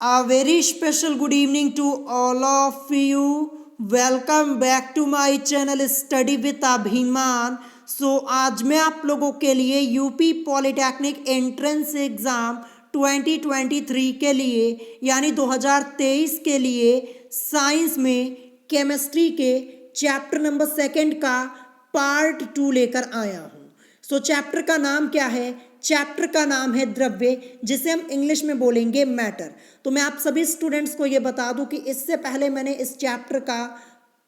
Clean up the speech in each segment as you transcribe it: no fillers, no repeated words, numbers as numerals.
A very special good evening to all of you. Welcome back to my channel Study with Abhiman. आज मैं आप लोगों के लिए यूपी पॉलिटेक्निक एंट्रेंस एग्ज़ाम 2023 के लिए यानी 2023 के लिए साइंस में केमिस्ट्री के चैप्टर नंबर 2 का पार्ट 2 लेकर आया हूँ। चैप्टर का नाम क्या है? चैप्टर का नाम है द्रव्य, जिसे हम इंग्लिश में बोलेंगे मैटर। तो मैं आप सभी स्टूडेंट्स को ये बता दूं कि इससे पहले मैंने इस चैप्टर का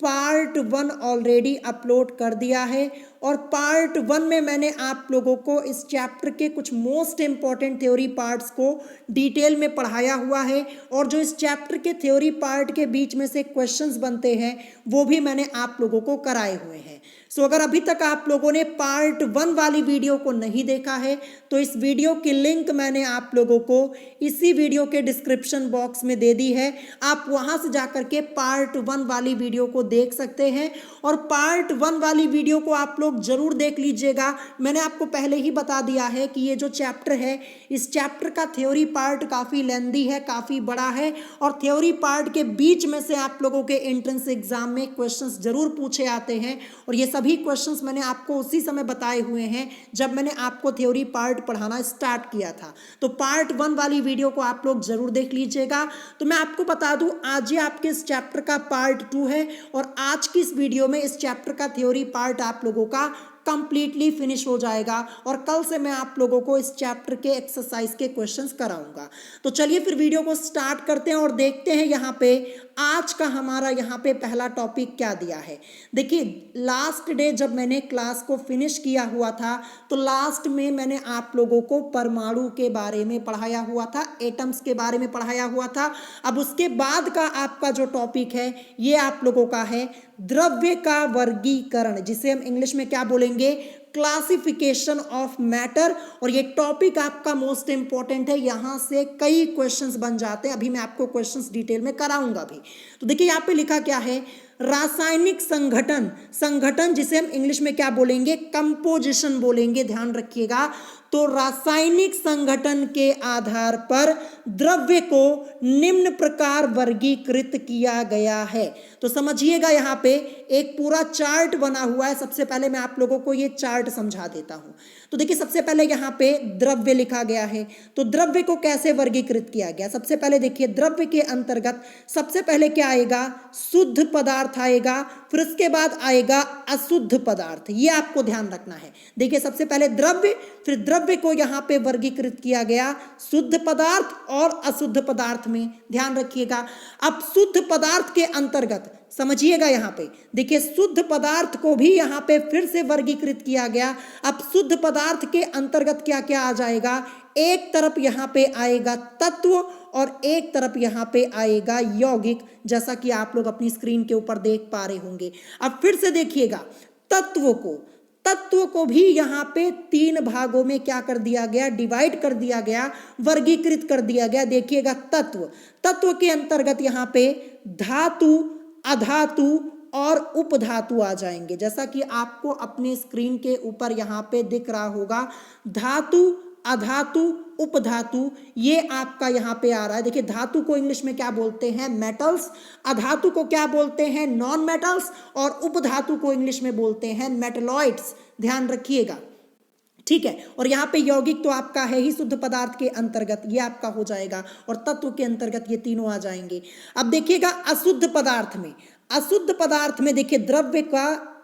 पार्ट 1 ऑलरेडी अपलोड कर दिया है और पार्ट 1 में मैंने आप लोगों को इस चैप्टर के कुछ मोस्ट इंपॉर्टेंट थ्योरी पार्ट्स को डिटेल में पढ़ाया हुआ है और जो इस चैप्टर के थ्योरी पार्ट के बीच में से क्वेश्चंस बनते हैं वो भी मैंने आप लोगों को कराए हुए हैं। अगर अभी तक आप लोगों ने पार्ट 1 वाली वीडियो को नहीं देखा है तो इस वीडियो की लिंक मैंने आप लोगों को इसी वीडियो के डिस्क्रिप्शन बॉक्स में दे दी है। आप वहां से जाकर के पार्ट 1 वाली वीडियो को देख सकते हैं और पार्ट 1 वाली वीडियो को आप लोग जरूर देख लीजिएगा। मैंने आपको पहले ही बता दिया है कि ये जो चैप्टर है, इस चैप्टर का थ्योरी पार्ट काफ़ी लेंदी है, काफ़ी बड़ा है और थ्योरी पार्ट के बीच में से आप लोगों के एंट्रेंस एग्जाम में क्वेश्चंस जरूर पूछे आते हैं और ये सभी क्वेश्चंस मैंने आपको उसी समय बताए हुए हैं जब मैंने आपको थ्योरी पार्ट पढ़ाना स्टार्ट किया था। तो पार्ट 1 वाली वीडियो को आप लोग जरूर देख लीजिएगा। तो मैं आपको बता दूं, आज ये आपके इस चैप्टर का पार्ट 2 है और आज की इस वीडियो में इस चैप्टर का थ्योरी पार्ट आप लोगों का कंप्लीटली फिनिश हो जाएगा और कल से मैं आप लोगों को इस चैप्टर के एक्सरसाइज के क्वेश्चंस कराऊंगा। तो चलिए फिर वीडियो को स्टार्ट करते हैं और देखते हैं यहाँ पे आज का हमारा यहाँ पे पहला टॉपिक क्या दिया है। देखिए, लास्ट डे जब मैंने क्लास को फिनिश किया हुआ था तो लास्ट में मैंने आप लोगों को परमाणु के बारे में पढ़ाया हुआ था, एटम्स के बारे में पढ़ाया हुआ था। अब उसके बाद का आपका जो टॉपिक है ये आप लोगों का है द्रव्य का वर्गीकरण, जिसे हम इंग्लिश में क्या बोलेंगे, क्लासिफिकेशन ऑफ मैटर। और ये टॉपिक आपका मोस्ट इंपॉर्टेंट है, यहां से कई क्वेश्चंस बन जाते हैं। अभी मैं आपको क्वेश्चंस डिटेल में कराऊंगा भी। तो देखिए यहाँ पे लिखा क्या है, रासायनिक संगठन जिसे हम इंग्लिश में क्या बोलेंगे, कंपोजिशन बोलेंगे, ध्यान रखिएगा। तो रासायनिक संगठन के आधार पर द्रव्य को निम्न प्रकार वर्गीकृत किया गया है। तो समझिएगा, यहाँ पे एक पूरा चार्ट बना हुआ है। सबसे पहले मैं आप लोगों को ये चार्ट समझा देता हूँ। तो देखिए, सबसे पहले यहाँ पे द्रव्य लिखा गया है। तो द्रव्य को कैसे वर्गीकृत किया गया, सबसे पहले देखिए, द्रव्य के अंतर्गत सबसे पहले क्या आएगा, शुद्ध पदार्थ आएगा, फिर उसके बाद आएगा अशुद्ध पदार्थ। ये आपको ध्यान रखना है। देखिए, सबसे पहले द्रव्य, फिर द्रव्य को यहाँ पे वर्गीकृत किया गया शुद्ध पदार्थ और अशुद्ध पदार्थ में, ध्यान रखिएगा। अब शुद्ध पदार्थ के अंतर्गत समझिएगा, यहाँ पे देखिए, शुद्ध पदार्थ को भी यहाँ पे फिर से वर्गीकृत किया गया। अब शुद्ध पदार्थ के अंतर्गत क्या क्या आ जाएगा, एक तरफ यहाँ पे आएगा तत्व और एक तरफ यहाँ पे आएगा यौगिक, जैसा कि आप लोग अपनी स्क्रीन के ऊपर देख पा रहे होंगे। अब फिर से देखिएगा, तत्व को भी यहाँ पे 3 भागों में क्या कर दिया गया, डिवाइड कर दिया गया, वर्गीकृत कर दिया गया। देखिएगा, तत्व के अंतर्गत यहाँ पे धातु, अधातु और उपधातु आ जाएंगे, जैसा कि आपको अपने स्क्रीन के ऊपर यहाँ पे दिख रहा होगा। धातु, अधातु, उपधातु, ये आपका यहाँ पे आ रहा है। देखिए, धातु को इंग्लिश में क्या बोलते हैं, मेटल्स, अधातु को क्या बोलते हैं, नॉन मेटल्स, और उपधातु को इंग्लिश में बोलते हैं मेटलॉइड्स। ध्यान रखिएगा, ठीक है। और यहाँ पे यौगिक तो आपका है ही शुद्ध पदार्थ के अंतर्गत, ये आपका हो जाएगा, और तत्व के अंतर्गत ये तीनों आ जाएंगे। अब देखिएगा, अशुद्ध पदार्थ में देखिए, द्रव्य का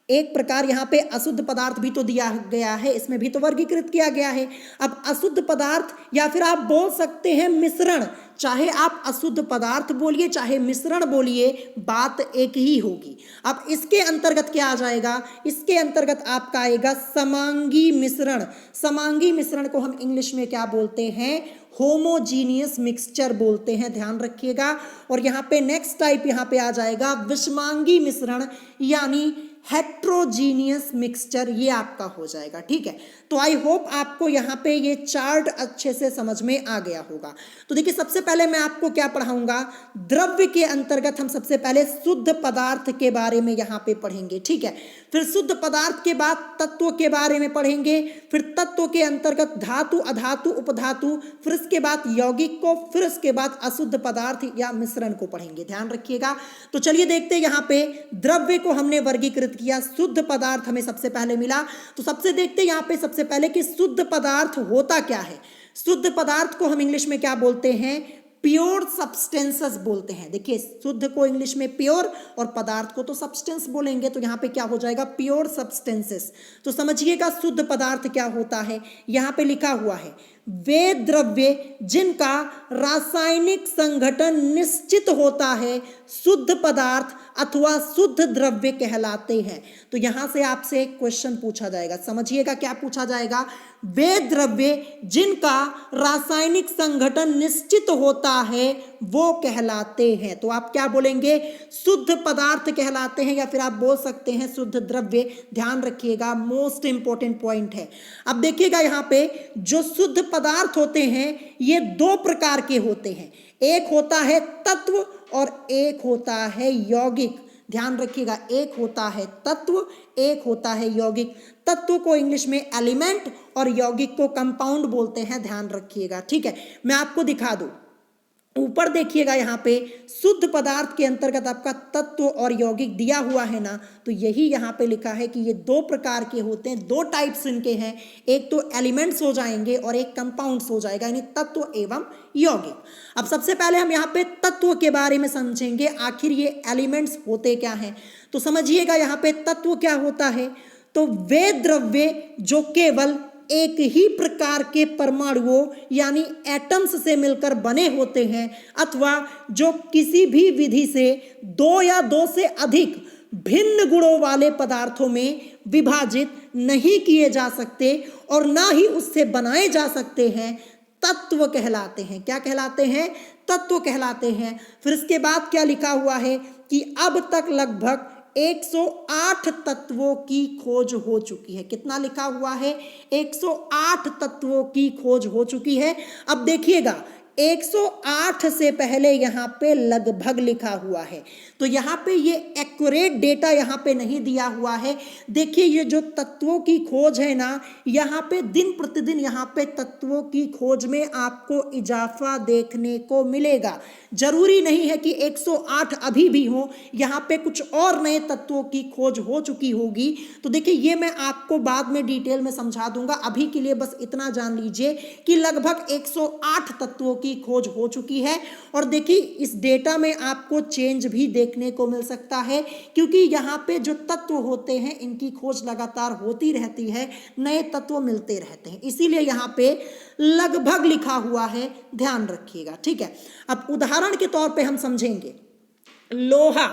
एक प्रकार यहाँ पे अशुद्ध पदार्थ भी तो दिया गया है, इसमें भी तो वर्गीकृत किया गया है। अब अशुद्ध पदार्थ, या फिर आप बोल सकते हैं मिश्रण, चाहे आप अशुद्ध पदार्थ बोलिए चाहे मिश्रण बोलिए, बात एक ही होगी। अब इसके अंतर्गत क्या आ जाएगा, इसके अंतर्गत आपका आएगा समांगी मिश्रण को हम इंग्लिश में क्या बोलते हैं, होमोजीनियस मिक्सचर बोलते हैं, ध्यान रखिएगा। और यहाँ पे नेक्स्ट टाइप यहाँ पे आ जाएगा विषमांगी मिश्रण, यानी हेट्रोजीनियस मिक्सचर, ये आपका हो जाएगा। ठीक है, तो आई होप आपको यहाँ पे ये चार्ट अच्छे से समझ में आ गया होगा। तो देखिए सबसे पहले मैं आपको क्या पढ़ाऊंगा, द्रव्य के अंतर्गत हम सबसे पहले शुद्ध पदार्थ के बारे में यहाँ पे पढ़ेंगे। ठीक है, फिर शुद्ध पदार्थ के बाद तत्व के बारे में पढ़ेंगे, फिर तत्व के अंतर्गत धातु, अधातु, उपधातु, फिर इसके बाद यौगिक को, फिर इसके बाद अशुद्ध पदार्थ या मिश्रण को पढ़ेंगे। ध्यान रखिएगा। तो चलिए देखते हैं, यहाँ पे द्रव्य को हमने वर्गीकृत किया, शुद्ध पदार्थ हमें सबसे पहले मिला। तो सबसे देखते हैं यहाँ पे सबसे पहले कि शुद्ध पदार्थ होता क्या है। शुद्ध पदार्थ को हम इंग्लिश में क्या बोलते हैं, प्योर सब्सटेंसेस बोलते हैं। देखिए शुद्ध को इंग्लिश में प्योर और पदार्थ को तो सब्सटेंस बोलेंगे, तो यहाँ पे क्या हो जाएगा, प्योर सब्सटेंसेस। तो समझिएगा शुद्ध पदार्थ क्या होता है। यहाँ पे लिखा हुआ है वे द्रव्य जिनका रासायनिक संगठन निश्चित होता है शुद्ध पदार्थ अथवा शुद्ध द्रव्य कहलाते हैं। तो यहां से आपसे एक क्वेश्चन पूछा जाएगा, समझिएगा क्या पूछा जाएगा, वे द्रव्य जिनका रासायनिक संगठन निश्चित होता है वो कहलाते हैं। तो आप क्या बोलेंगे, शुद्ध पदार्थ कहलाते हैं, या फिर आप बोल सकते हैं शुद्ध द्रव्य। ध्यान रखिएगा, मोस्ट इंपॉर्टेंट पॉइंट है। अब देखिएगा यहाँ पे जो शुद्ध पदार्थ होते हैं ये दो प्रकार के होते हैं, एक होता है तत्व और एक होता है यौगिक। ध्यान रखिएगा, एक होता है तत्व, एक होता है यौगिक। तत्व को इंग्लिश में एलिमेंट और यौगिक को कंपाउंड बोलते हैं। ध्यान रखिएगा। ठीक है, मैं आपको दिखा दूं, ऊपर देखिएगा यहाँ पे शुद्ध पदार्थ के अंतर्गत आपका तत्व और यौगिक दिया हुआ है ना, तो यही यहाँ पे लिखा है कि ये दो प्रकार के होते हैं, दो टाइप्स इनके हैं, एक तो एलिमेंट्स हो जाएंगे और एक कंपाउंड्स हो जाएगा, यानी तत्व एवं यौगिक। अब सबसे पहले हम यहाँ पे तत्व के बारे में समझेंगे, आखिर ये एलिमेंट्स होते क्या हैं। तो समझिएगा यहाँ पे तत्व क्या होता है, तो वे द्रव्य जो केवल एक ही प्रकार के परमाणुओं यानी एटम्स से मिलकर बने होते हैं, अथवा जो किसी भी विधि से दो या दो से अधिक भिन्न गुणों वाले पदार्थों में विभाजित नहीं किए जा सकते और ना ही उससे बनाए जा सकते हैं, तत्व कहलाते हैं। क्या कहलाते हैं, तत्व कहलाते हैं। फिर इसके बाद क्या लिखा हुआ है कि अब तक लगभग 108 तत्वों की खोज हो चुकी है। कितना लिखा हुआ है, 108 तत्वों की खोज हो चुकी है। अब देखिएगा 108 से पहले यहाँ पे लगभग लिखा हुआ है, तो यहाँ पे ये एक्यूरेट डेटा यहाँ पे नहीं दिया हुआ है। देखिए ये जो तत्वों की खोज है ना, यहाँ पे दिन प्रतिदिन यहाँ पे तत्वों की खोज में आपको इजाफा देखने को मिलेगा। जरूरी नहीं है कि 108 अभी भी हो, यहाँ पे कुछ और नए तत्वों की खोज हो चुकी होगी। तो देखिए ये मैं आपको बाद में डिटेल में समझा दूंगा, अभी के लिए बस इतना जान लीजिए कि लगभग 108 तत्वों की खोज हो चुकी है। और देखिए इस डेटा में आपको चेंज भी देखने को मिल सकता है, क्योंकि यहाँ पे जो तत्व होते हैं इनकी खोज लगातार होती रहती है, नए तत्व मिलते रहते हैं, इसीलिए यहाँ पे लगभग लिखा हुआ है। ध्यान रखिएगा। ठीक है, अब उदाहरण के तौर पे हम समझेंगे लोहा।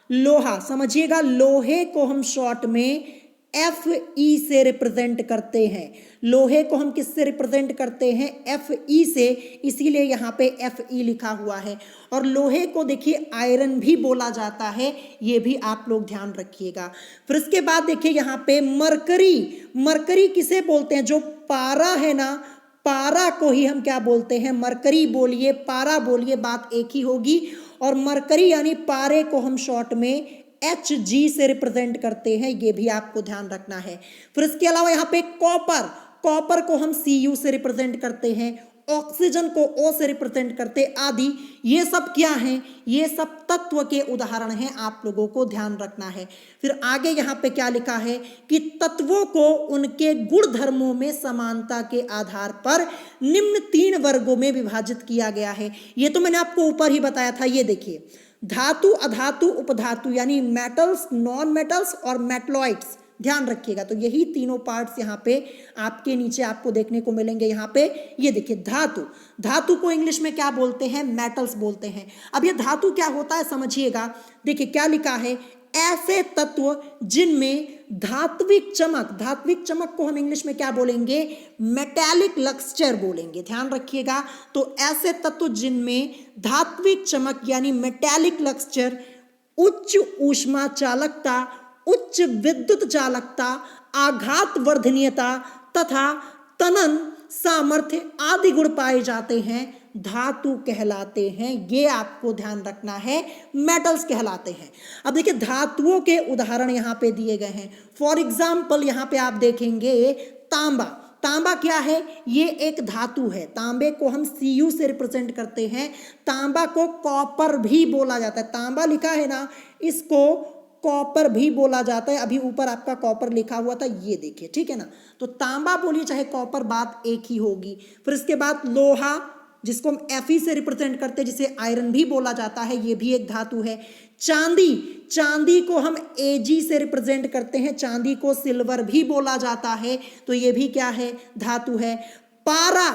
लोहा समझिएगा, लोहे को हम शॉर्ट में Fe से रिप्रेजेंट करते हैं। लोहे को हम किससे रिप्रेजेंट करते हैं, Fe से, इसीलिए यहाँ पे Fe लिखा हुआ है। और लोहे को देखिए आयरन भी बोला जाता है, ये भी आप लोग ध्यान रखिएगा। फिर इसके बाद देखिए यहाँ पे मरकरी। मरकरी किसे बोलते हैं, जो पारा है ना, पारा को ही हम क्या बोलते हैं, मरकरी बोलिए, पारा बोलिए, बात एक ही होगी। और मरकरी यानी पारे को हम शॉर्ट में Hg से रिप्रेजेंट करते हैं, ये भी आपको ध्यान रखना है। फिर इसके अलावा यहाँ पे कॉपर, कॉपर को हम Cu से रिप्रेजेंट करते हैं, ऑक्सीजन को O से रिप्रेजेंट करते आदि। ये सब क्या हैं, ये सब तत्व के उदाहरण हैं, आप लोगों को ध्यान रखना है। फिर आगे यहाँ पे क्या लिखा है कि तत्वों को उनके गुण धर्मों में समानता के आधार पर निम्न 3 वर्गों में विभाजित किया गया है। ये तो मैंने आपको ऊपर ही बताया था। ये देखिए धातु, अधातु, उपधातु यानी मेटल्स, नॉन मेटल्स और मेटलॉइड्स। ध्यान रखिएगा, तो यही तीनों पार्ट्स यहाँ पे आपके नीचे आपको देखने को मिलेंगे। यहाँ पे ये देखिए धातु, धातु को इंग्लिश में क्या बोलते हैं, मेटल्स बोलते हैं। अब ये धातु क्या होता है समझिएगा, देखिए क्या लिखा है, ऐसे तत्व जिनमें धात्विक चमक, धात्विक चमक को हम इंग्लिश में क्या बोलेंगे, मेटालिक लक्सचर बोलेंगे। ध्यान रखिएगा, तो ऐसे तत्व जिनमें धात्विक चमक यानी मेटालिक लक्सचर, उच्च ऊष्मा चालकता, उच्च विद्युत चालकता, आघात वर्धनीयता तथा तनन सामर्थ्य आदि गुण पाए जाते हैं, धातु कहलाते हैं। ये आपको ध्यान रखना है, मेटल्स कहलाते हैं। अब देखिए धातुओं के उदाहरण यहाँ पे दिए गए हैं। फॉर एग्जाम्पल यहाँ पे आप देखेंगे तांबा। तांबा क्या है? ये एक धातु है। तांबे को हम Cu से रिप्रेजेंट करते हैं। तांबा को कॉपर भी बोला जाता है। तांबा लिखा है ना, इसको कॉपर भी बोला जाता है। अभी ऊपर आपका कॉपर लिखा हुआ था, ये देखिए, ठीक है ना। तो तांबा बोलिए चाहे कॉपर, बात एक ही होगी। फिर इसके बाद लोहा, जिसको हम Fe से रिप्रेजेंट करते हैं, जिसे आयरन भी बोला जाता है, ये भी एक धातु है। चांदी, चांदी को हम Ag से रिप्रेजेंट करते हैं। चांदी को सिल्वर भी बोला जाता है, तो ये भी क्या है? धातु है। पारा,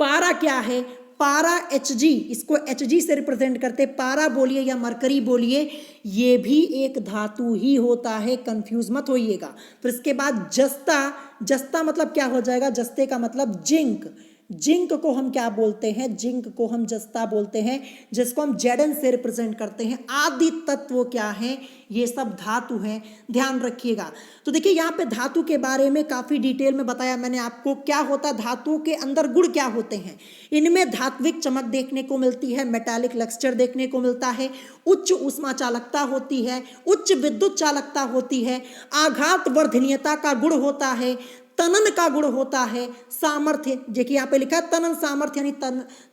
पारा क्या है? पारा Hg, इसको Hg से रिप्रेजेंट करते। पारा बोलिए या मरकरी बोलिए, ये भी एक धातु ही होता है, कंफ्यूज मत होइएगा। फिर इसके बाद जस्ता, जस्ता मतलब क्या हो जाएगा? जस्ते का मतलब जिंक। जिंक को हम क्या बोलते हैं? जिंक को हम जस्ता बोलते हैं, जिसको हम Zn से रिप्रेजेंट करते हैं। आदि तत्व क्या है? ये सब धातु हैं, ध्यान रखिएगा। तो देखिए यहाँ पे धातु के बारे में काफी डिटेल में बताया मैंने आपको। क्या होता है धातुओं के अंदर? गुण क्या होते हैं? इनमें धात्विक चमक देखने को मिलती है, मेटालिक लक्स्टर देखने को मिलता है, उच्च ऊष्मा चालकता होती है, उच्च विद्युत चालकता होती है, आघात वर्धनीयता का गुण होता है, तनन का गुण होता है, सामर्थ्य, देखिए यहाँ पे लिखा है तनन सामर्थ्य, यानी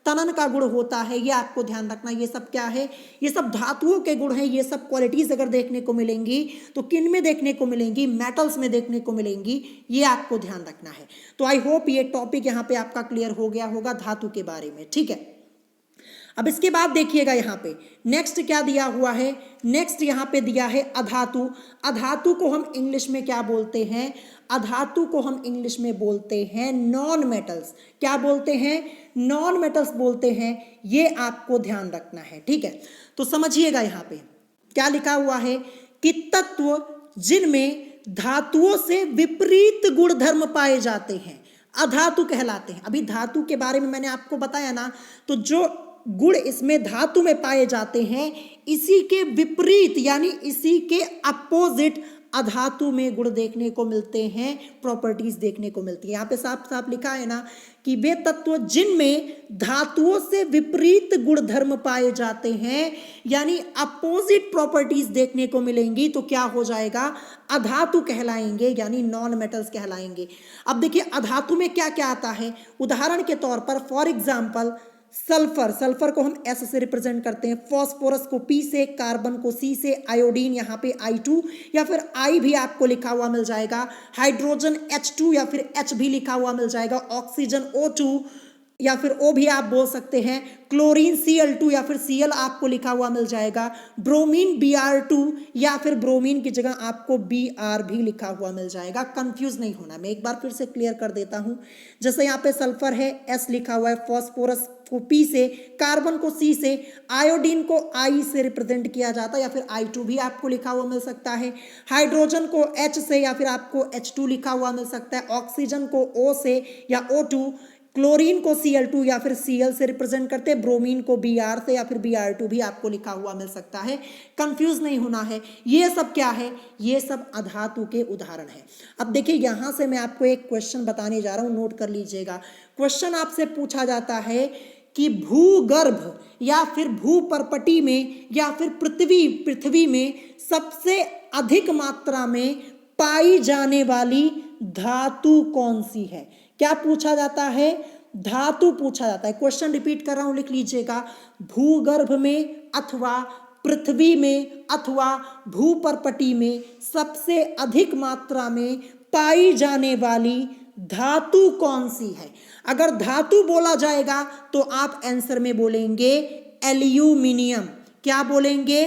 तनन का गुण होता है। ये आपको ध्यान रखना। ये सब क्या है? ये सब धातुओं के गुण हैं। ये सब क्वालिटीज अगर देखने को मिलेंगी तो किन में देखने को मिलेंगी? मेटल्स में देखने को मिलेंगी। ये आपको ध्यान रखना है। तो आई होप ये टॉपिक यहाँ पे आपका क्लियर हो गया होगा धातु के बारे में, ठीक है। अब इसके बाद देखिएगा यहाँ पे नेक्स्ट क्या दिया हुआ है। नेक्स्ट यहाँ पे दिया है अधातु। अधातु को हम इंग्लिश में क्या बोलते हैं? अधातु को हम इंग्लिश में बोलते हैं नॉन मेटल्स। क्या बोलते हैं? नॉन मेटल्स बोलते हैं। ये आपको ध्यान रखना है, ठीक है। तो समझिएगा यहाँ पे क्या लिखा हुआ है कि तत्व जिनमें धातुओं से विपरीत गुणधर्म पाए जाते हैं अधातु कहलाते हैं। अभी धातु के बारे में मैंने आपको बताया ना, तो जो गुण इसमें धातु में पाए जाते हैं, इसी के विपरीत यानी इसी के अपोजिट अधातु में गुण देखने को मिलते हैं, प्रॉपर्टीज देखने को मिलती है। यहाँ पे साफ साफ लिखा है ना कि वे तत्व जिनमें धातुओं से विपरीत गुणधर्म पाए जाते हैं, यानी अपोजिट प्रॉपर्टीज देखने को मिलेंगी, तो क्या हो जाएगा? अधातु कहलाएंगे, यानी नॉन मेटल्स कहलाएंगे। अब देखिए अधातु में क्या क्या आता है। उदाहरण के तौर पर फॉर एग्जाम्पल सल्फर, सल्फर को हम S से रिप्रेजेंट करते हैं, फॉस्फोरस को P से, कार्बन को C से, आयोडीन यहाँ पे I2 या फिर I भी आपको लिखा हुआ मिल जाएगा, हाइड्रोजन H2 या फिर H भी लिखा हुआ मिल जाएगा, ऑक्सीजन O2 या फिर O भी आप बोल सकते हैं, क्लोरीन Cl2 या फिर Cl आपको लिखा हुआ मिल जाएगा, ब्रोमीन Br2 या फिर ब्रोमीन की जगह आपको Br भी लिखा हुआ मिल जाएगा। कंफ्यूज नहीं होना, मैं एक बार फिर से क्लियर कर देता हूं। जैसे यहाँ पे सल्फर है S लिखा हुआ है, फॉस्फोरस को P से, कार्बन को C से, आयोडीन को I से रिप्रेजेंट किया जाता है या फिर I2 भी आपको लिखा हुआ मिल सकता है, हाइड्रोजन को H से या फिर आपको H2 लिखा हुआ मिल सकता है, ऑक्सीजन को O से या O2, क्लोरीन को Cl2 या फिर Cl से रिप्रेजेंट करते हैं, ब्रोमीन को Br से या फिर Br2 भी आपको लिखा हुआ मिल सकता है। कंफ्यूज नहीं होना है। ये सब क्या है? ये सब अधातु के उदाहरण है। अब देखिए यहां से मैं आपको एक क्वेश्चन बताने जा रहा हूं, नोट कर लीजिएगा। क्वेश्चन आपसे पूछा जाता है कि भूगर्भ या फिर भूपर्पटी में या फिर पृथ्वी में सबसे अधिक मात्रा में पाई जाने वाली धातु कौन सी है? क्या पूछा जाता है? धातु पूछा जाता है। क्वेश्चन रिपीट कर रहा हूं, लिख लीजिएगा। भूगर्भ में अथवा पृथ्वी में अथवा भूपर्पटी में सबसे अधिक मात्रा में पाई जाने वाली धातु कौन सी है? अगर धातु बोला जाएगा तो आप आंसर में बोलेंगे एल्यूमिनियम। क्या बोलेंगे?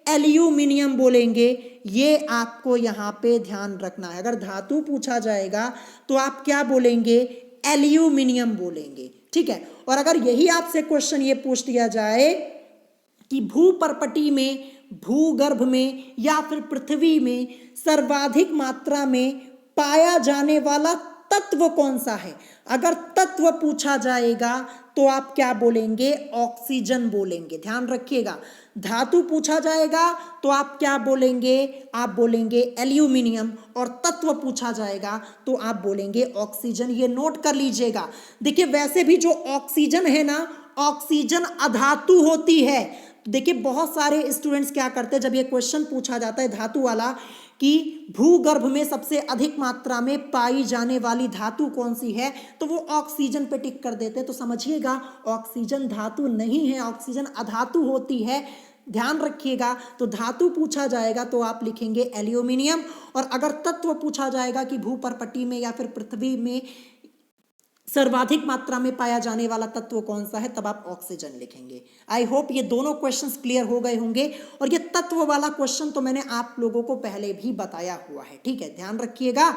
एल्यूमिनियम बोलेंगे। ये आपको यहाँ पे ध्यान रखना है। अगर धातु पूछा जाएगा तो आप क्या बोलेंगे? एल्यूमिनियम बोलेंगे, ठीक है। और अगर यही आपसे क्वेश्चन ये पूछ दिया जाए कि भूपर्पटी में, भूगर्भ में या फिर पृथ्वी में सर्वाधिक मात्रा में पाया जाने वाला तत्व कौन सा है? अगर तत्व पूछा जाएगा तो आप क्या बोलेंगे? ऑक्सीजन बोलेंगे, ध्यान रखिएगा। धातु पूछा जाएगा तो आप क्या बोलेंगे? आप बोलेंगे एल्यूमिनियम। और तत्व पूछा जाएगा तो आप बोलेंगे ऑक्सीजन। ये नोट कर लीजिएगा। देखिए वैसे भी जो ऑक्सीजन है ना, ऑक्सीजन अधातु होती है। देखिए बहुत सारे स्टूडेंट्स क्या करते हैं, जब ये क्वेश्चन पूछा जाता है धातु वाला कि भूगर्भ में सबसे अधिक मात्रा में पाई जाने वाली धातु कौन सी है, तो वो ऑक्सीजन पे टिक कर देते हैं। तो समझिएगा ऑक्सीजन धातु नहीं है, ऑक्सीजन अधातु होती है, ध्यान रखिएगा। तो धातु पूछा जाएगा तो आप लिखेंगे एल्यूमिनियम। और अगर तत्व पूछा जाएगा कि भूपर्पटी में या फिर पृथ्वी में सर्वाधिक मात्रा में पाया जाने वाला तत्व कौन सा है, तब आप ऑक्सीजन लिखेंगे। आई होप ये दोनों क्वेश्चंस क्लियर हो गए होंगे। और ये तत्व वाला क्वेश्चन तो मैंने आप लोगों को पहले भी बताया हुआ है, ठीक है, ध्यान रखिएगा।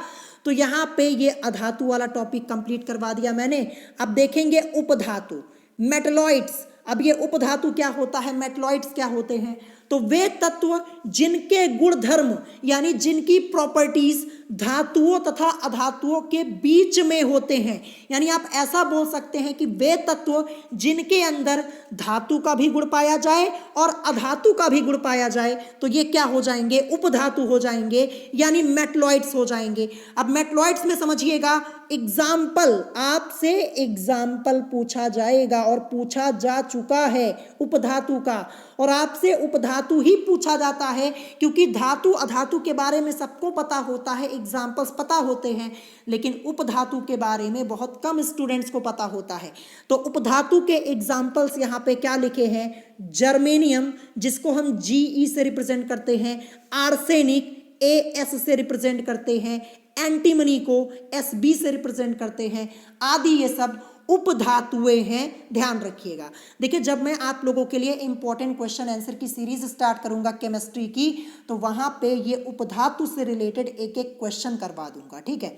तो यहाँ पे ये अधातु वाला टॉपिक कंप्लीट करवा दिया मैंने। अब देखेंगे उपधातु, मेटलॉइड्स। अब ये उपधातु क्या होता है, मेटलॉइड्स क्या होते हैं? तो वे तत्व जिनके गुणधर्म यानी जिनकी प्रॉपर्टीज धातुओं तथा अधातुओं के बीच में होते हैं, यानी आप ऐसा बोल सकते हैं कि वे तत्व जिनके अंदर धातु का भी गुण पाया जाए और अधातु का भी गुण पाया जाए, तो ये क्या हो जाएंगे? उपधातु हो जाएंगे, यानी मेटलॉइड्स हो जाएंगे। अब मेटलॉइड्स में समझिएगा, एग्जाम्पल, आपसे एग्जाम्पल पूछा जाएगा और पूछा जा चुका है उपधातु का। और आपसे उपधातु ही पूछा जाता है क्योंकि धातु अधातु के बारे में सबको पता होता है, एग्जाम्पल्स पता होते हैं, लेकिन उपधातु के बारे में बहुत कम स्टूडेंट्स को पता होता है। तो उपधातु के एग्जाम्पल्स यहाँ पे क्या लिखे हैं? जर्मेनियम, जिसको हम Ge से रिप्रेजेंट करते हैं, आर्सेनिक As से रिप्रेजेंट करते हैं, एंटीमनी को Sb से रिप्रेजेंट करते हैं, आदि ये सब उपधातुएं हैं, ध्यान रखिएगा। देखिए जब मैं आप लोगों के लिए इंपॉर्टेंट क्वेश्चन आंसर की सीरीज स्टार्ट करूंगा केमिस्ट्री की, तो वहां पे ये उपधातु से रिलेटेड एक एक क्वेश्चन करवा दूंगा, ठीक है।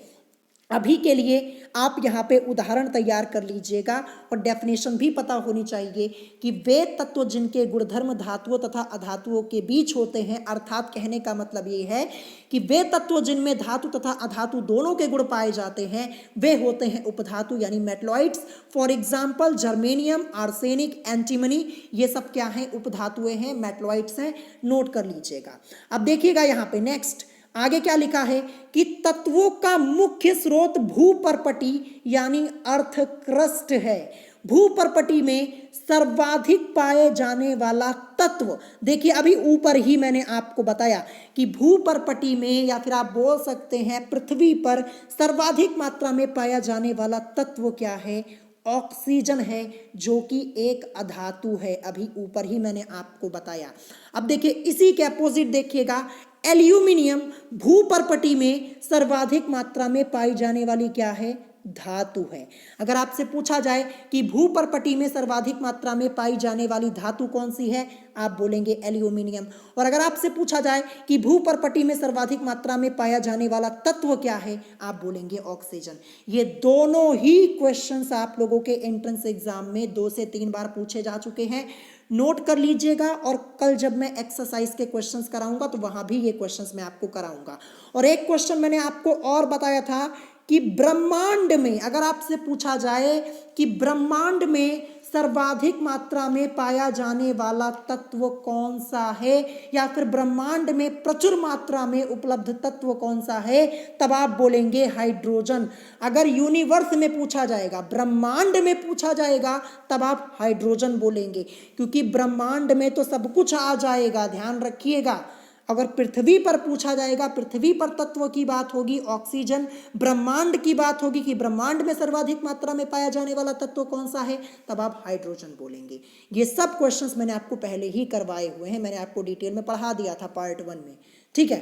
अभी के लिए आप यहाँ पे उदाहरण तैयार कर लीजिएगा और डेफिनेशन भी पता होनी चाहिए कि वे तत्व जिनके गुणधर्म धातुओं तथा अधातुओं के बीच होते हैं, अर्थात कहने का मतलब ये है कि वे तत्व जिनमें धातु तथा अधातु दोनों के गुण पाए जाते हैं, वे होते हैं उपधातु यानी metalloids. For example germanium, arsenic, antimony, ये सब क्या हैं? उपधातुएं हैं, मेटलॉइड्स हैं, नोट कर लीजिएगा। अब देखिएगा यहाँ पे नेक्स्ट आगे क्या लिखा है कि तत्वों का मुख्य स्रोत भूपर्पटी यानी अर्थ क्रस्ट है। भूपर्पटी में सर्वाधिक पाए जाने वाला तत्व, देखिए अभी ऊपर ही मैंने आपको बताया कि भूपर्पटी में या फिर आप बोल सकते हैं पृथ्वी पर सर्वाधिक मात्रा में पाया जाने वाला तत्व क्या है? ऑक्सीजन है, जो कि एक अधातु है। अभी ऊपर ही मैंने आपको बताया। अब देखिए इसी के अपोजिट देखिएगा, एल्यूमिनियम भूपर्पटी में सर्वाधिक मात्रा में पाई जाने वाली क्या है? धातु है। अगर आपसे पूछा जाए कि भूपर्पटी में सर्वाधिक मात्रा में पाई जाने वाली धातु कौन सी है, आप बोलेंगे एल्यूमिनियम। और अगर आपसे पूछा जाए कि भूपर्पटी में सर्वाधिक मात्रा में पाया जाने वाला तत्व क्या है, आप बोलेंगे ऑक्सीजन। ये दोनों ही क्वेश्चंस आप लोगों के एंट्रेंस एग्जाम में 2 से 3 बार पूछे जा चुके हैं, नोट कर लीजिएगा। और कल जब मैं एक्सरसाइज के क्वेश्चंस कराऊंगा तो वहां भी ये क्वेश्चंस मैं आपको कराऊंगा। और एक क्वेश्चन मैंने आपको और बताया था कि ब्रह्मांड में, अगर आपसे पूछा जाए कि ब्रह्मांड में सर्वाधिक मात्रा में पाया जाने वाला तत्व कौन सा है, या फिर ब्रह्मांड में प्रचुर मात्रा में उपलब्ध तत्व कौन सा है, तब आप बोलेंगे हाइड्रोजन। अगर यूनिवर्स में पूछा जाएगा, ब्रह्मांड में पूछा जाएगा, तब आप हाइड्रोजन बोलेंगे, क्योंकि ब्रह्मांड में तो सब कुछ आ जाएगा, ध्यान रखिएगा। अगर पृथ्वी पर पूछा जाएगा, पृथ्वी पर तत्व की बात होगी ऑक्सीजन, ब्रह्मांड की बात होगी कि ब्रह्मांड में सर्वाधिक मात्रा में पाया जाने वाला तत्व कौन सा है, तब आप हाइड्रोजन बोलेंगे। ये सब क्वेश्चंस मैंने आपको पहले ही करवाए हुए हैं, मैंने आपको डिटेल में पढ़ा दिया था पार्ट 1 में, ठीक है।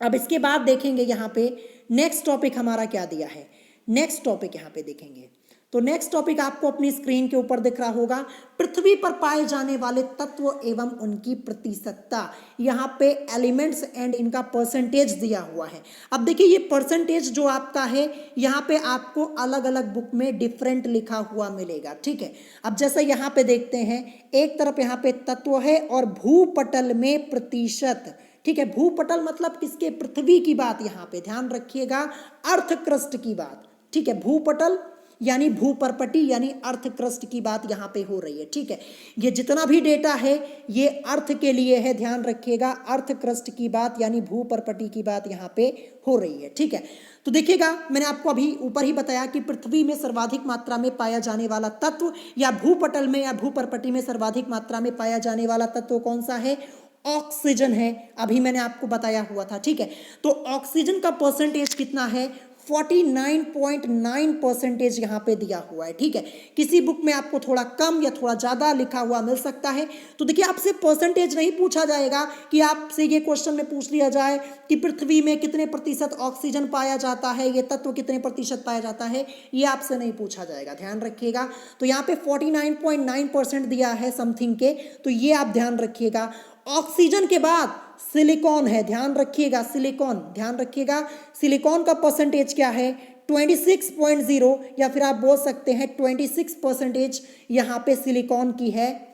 अब इसके बाद देखेंगे यहाँ पे नेक्स्ट टॉपिक हमारा क्या दिया है। नेक्स्ट टॉपिक यहाँ पे देखेंगे तो नेक्स्ट टॉपिक आपको अपनी स्क्रीन के ऊपर दिख रहा होगा, पृथ्वी पर पाए जाने वाले तत्व एवं उनकी प्रतिशतता। यहाँ पे एलिमेंट्स एंड इनका परसेंटेज दिया हुआ है। अब देखिए ये परसेंटेज जो आपका है, यहाँ पे आपको अलग अलग बुक में डिफरेंट लिखा हुआ मिलेगा, ठीक है। अब जैसे यहाँ पे देखते हैं, एक तरफ यहाँ पे तत्व है और भूपटल में प्रतिशत, ठीक है। भूपटल मतलब किसके, पृथ्वी की बात यहाँ पे ध्यान रखिएगा, अर्थ क्रस्ट की बात, ठीक है। भूपटल यानी भूपरपटी यानी अर्थ क्रस्ट की बात यहाँ पे हो रही है, ठीक है। ये जितना भी डेटा है ये अर्थ के लिए है, ध्यान रखिएगा, अर्थ क्रस्ट की बात यानी भूपरपटी की बात यहाँ पे हो रही है, ठीक है। तो देखिएगा, मैंने आपको अभी ऊपर ही बताया कि पृथ्वी में सर्वाधिक मात्रा में पाया जाने वाला तत्व या भूपटल में या भूपरपटी में सर्वाधिक मात्रा में पाया जाने वाला तत्व कौन सा है, ऑक्सीजन है। अभी मैंने आपको बताया हुआ था, ठीक है। तो ऑक्सीजन का परसेंटेज कितना है, 49.9% यहाँ पे दिया हुआ है, ठीक है। किसी बुक में आपको थोड़ा कम या थोड़ा ज़्यादा लिखा हुआ मिल सकता है। तो देखिए, आपसे परसेंटेज नहीं पूछा जाएगा कि आपसे ये क्वेश्चन में पूछ लिया जाए कि पृथ्वी में कितने प्रतिशत ऑक्सीजन पाया जाता है, ये तत्व कितने प्रतिशत पाया जाता है, ये आपसे नहीं पूछा जाएगा, ध्यान रखिएगा। तो यहाँ पे 49.9% दिया है समथिंग के, तो ये आप ध्यान रखिएगा। ऑक्सीजन के बाद सिलिकॉन है, ध्यान रखिएगा, सिलिकॉन, ध्यान रखिएगा, सिलिकॉन का परसेंटेज क्या है, 26.0 या फिर आप बोल सकते हैं 26% यहाँ पे सिलिकॉन की है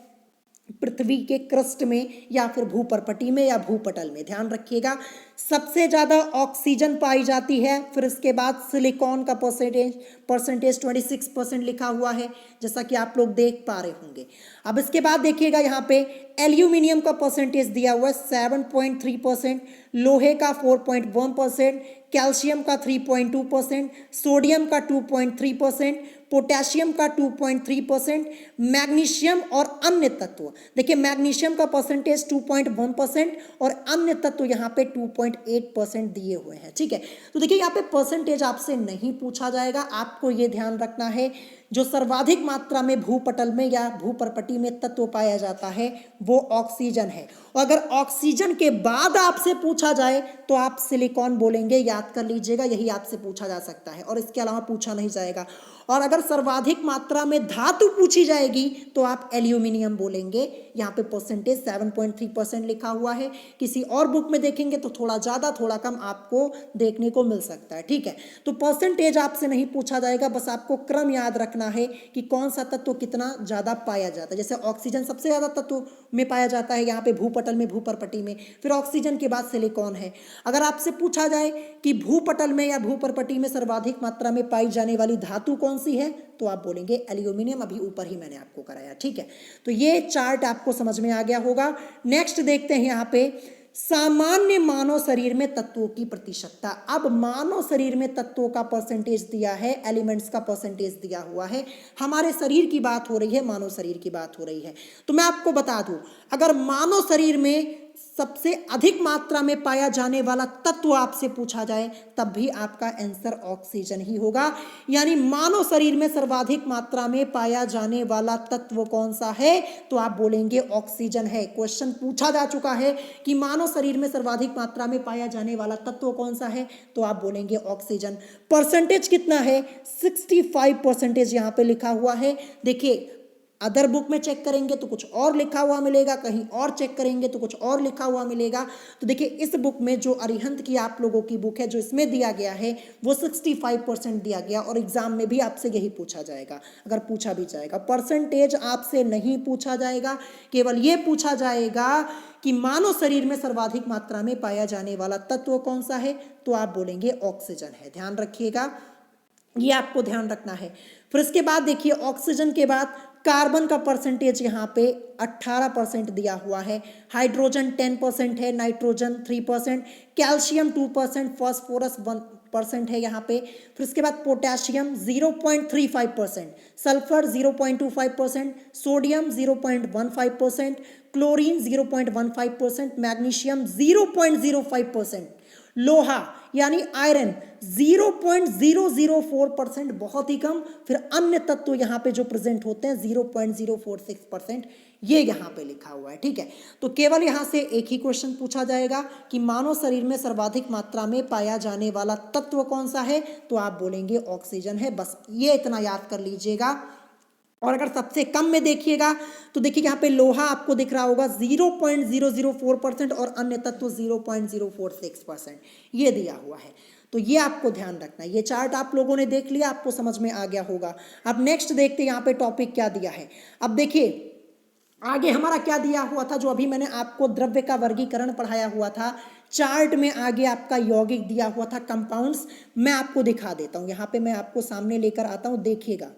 पृथ्वी के क्रस्ट में या फिर भूपरपटी में या भूपटल में, ध्यान रखिएगा। सबसे ज़्यादा ऑक्सीजन पाई जाती है, फिर इसके बाद सिलिकॉन का परसेंटेज 26% लिखा हुआ है, जैसा कि आप लोग देख पा रहे होंगे। अब इसके बाद देखिएगा, यहाँ पे एल्यूमिनियम का परसेंटेज दिया हुआ है 7.3%, लोहे का 4.1%, कैल्शियम का 3.2%, सोडियम का 2.3%, पोटेशियम का 2.3%, मैग्नीशियम और अन्य तत्व, देखिए मैग्नीशियम का परसेंटेज 2.1% और अन्य तत्व यहाँ पे 2.8% दिए हुए हैं, ठीक है। तो देखिए, यहाँ पे परसेंटेज आपसे नहीं पूछा जाएगा, आपको ये ध्यान रखना है जो सर्वाधिक मात्रा में भूपटल में या भूपरपटी में तत्व पाया जाता है वो ऑक्सीजन है। और अगर ऑक्सीजन के बाद आपसे पूछा जाए तो आप सिलिकॉन बोलेंगे, याद कर लीजिएगा, यही आपसे पूछा जा सकता है और इसके अलावा पूछा नहीं जाएगा। और अगर सर्वाधिक मात्रा में धातु पूछी जाएगी तो आप एल्यूमिनियम बोलेंगे। यहाँ पे परसेंटेज 7.3% लिखा हुआ है, किसी और बुक में देखेंगे तो थोड़ा ज़्यादा थोड़ा कम आपको देखने को मिल सकता है, ठीक है। तो परसेंटेज आपसे नहीं पूछा जाएगा, बस आपको क्रम याद रखना है कि कौन सा तत्व कितना ज़्यादा पाया जाता है। जैसे ऑक्सीजन सबसे ज़्यादा तत्व में पाया जाता है यहाँ पे भूपटल में, भूपरपटी में, फिर ऑक्सीजन के बाद सिलिकॉन है। अगर आपसे पूछा जाए कि भूपटल में या भूपरपटी में सर्वाधिक मात्रा में पाई जाने वाली धातु कौन सी है तो आप बोलेंगे एल्यूमिनियम, अभी ऊपर ही मैंने आपको कराया, ठीक है। तो ये चार्ट आपको समझ में आ गया होगा। नेक्स्ट देखते हैं यहाँ पे सामान्य मानव शरीर में तत्वों की प्रतिशतता। अब मानव शरीर में तत्वों का परसेंटेज दिया है, एलिमेंट्स का परसेंटेज दिया हुआ है, हमारे शरीर की बात हो रही है, मानव शरीर की बात हो रही है। तो मैं आपको बता दूं, अगर मानव शरीर में सबसे अधिक मात्रा में पाया जाने वाला तत्व आपसे पूछा जाए तब भी आपका आंसर ऑक्सीजन ही होगा। यानी मानव शरीर में सर्वाधिक मात्रा में पाया जाने वाला तत्व कौन सा है तो आप बोलेंगे ऑक्सीजन है। क्वेश्चन पूछा जा चुका है कि मानव शरीर में सर्वाधिक मात्रा में पाया जाने वाला तत्व कौन सा है तो आप बोलेंगे ऑक्सीजन। परसेंटेज कितना है, 65% यहाँ पे लिखा हुआ है। देखिए, अदर बुक में चेक करेंगे तो कुछ और लिखा हुआ मिलेगा, कहीं और चेक करेंगे तो कुछ और लिखा हुआ मिलेगा। तो देखिए, इस बुक में जो अरिहंत की आप लोगों की बुक है, जो इसमें दिया गया है वो 65% दिया गया और एग्जाम में भी आपसे यही पूछा जाएगा, अगर पूछा भी जाएगा। परसेंटेज आपसे नहीं पूछा जाएगा, केवल ये पूछा जाएगा कि मानव शरीर में सर्वाधिक मात्रा में पाया जाने वाला तत्व कौन सा है तो आप बोलेंगे ऑक्सीजन है। ध्यान रखिएगा, ये आपको ध्यान रखना है। फिर इसके बाद देखिए, ऑक्सीजन के बाद कार्बन का परसेंटेज यहाँ पे 18% दिया हुआ है, हाइड्रोजन 10% है, नाइट्रोजन 3%, कैल्शियम 2%, फास्फोरस 1% है यहाँ पे। फिर इसके बाद potassium 0.35%, sulphur 0.25%, sodium 0.15%, chlorine 0.15%, magnesium 0.05%, लोहा यानी आयरन 0.004%, बहुत ही कम। फिर अन्य तत्व यहाँ पे जो प्रेजेंट होते हैं 0.046%, ये यहाँ पे लिखा हुआ है, ठीक है। तो केवल यहाँ से एक ही क्वेश्चन पूछा जाएगा कि मानव शरीर में सर्वाधिक मात्रा में पाया जाने वाला तत्व कौन सा है तो आप बोलेंगे ऑक्सीजन है। बस ये इतना याद कर लीजिएगा। और अगर सबसे कम में देखिएगा तो देखिए, यहाँ पे लोहा आपको दिख रहा होगा 0.004% और अन्य तत्व 0.046%, ये दिया हुआ है। तो ये आपको ध्यान रखना है। ये चार्ट आप लोगों ने देख लिया, आपको समझ में आ गया होगा। अब नेक्स्ट देखते हैं यहाँ पे टॉपिक क्या दिया है। अब देखिए, आगे हमारा क्या दिया हुआ था, जो अभी मैंने आपको द्रव्य का वर्गीकरण पढ़ाया हुआ था, चार्ट में आगे आपका यौगिक दिया हुआ था, कंपाउंड्स। मैं आपको दिखा देता हूं, यहां पे मैं आपको सामने लेकर आता हूं, देखिएगा।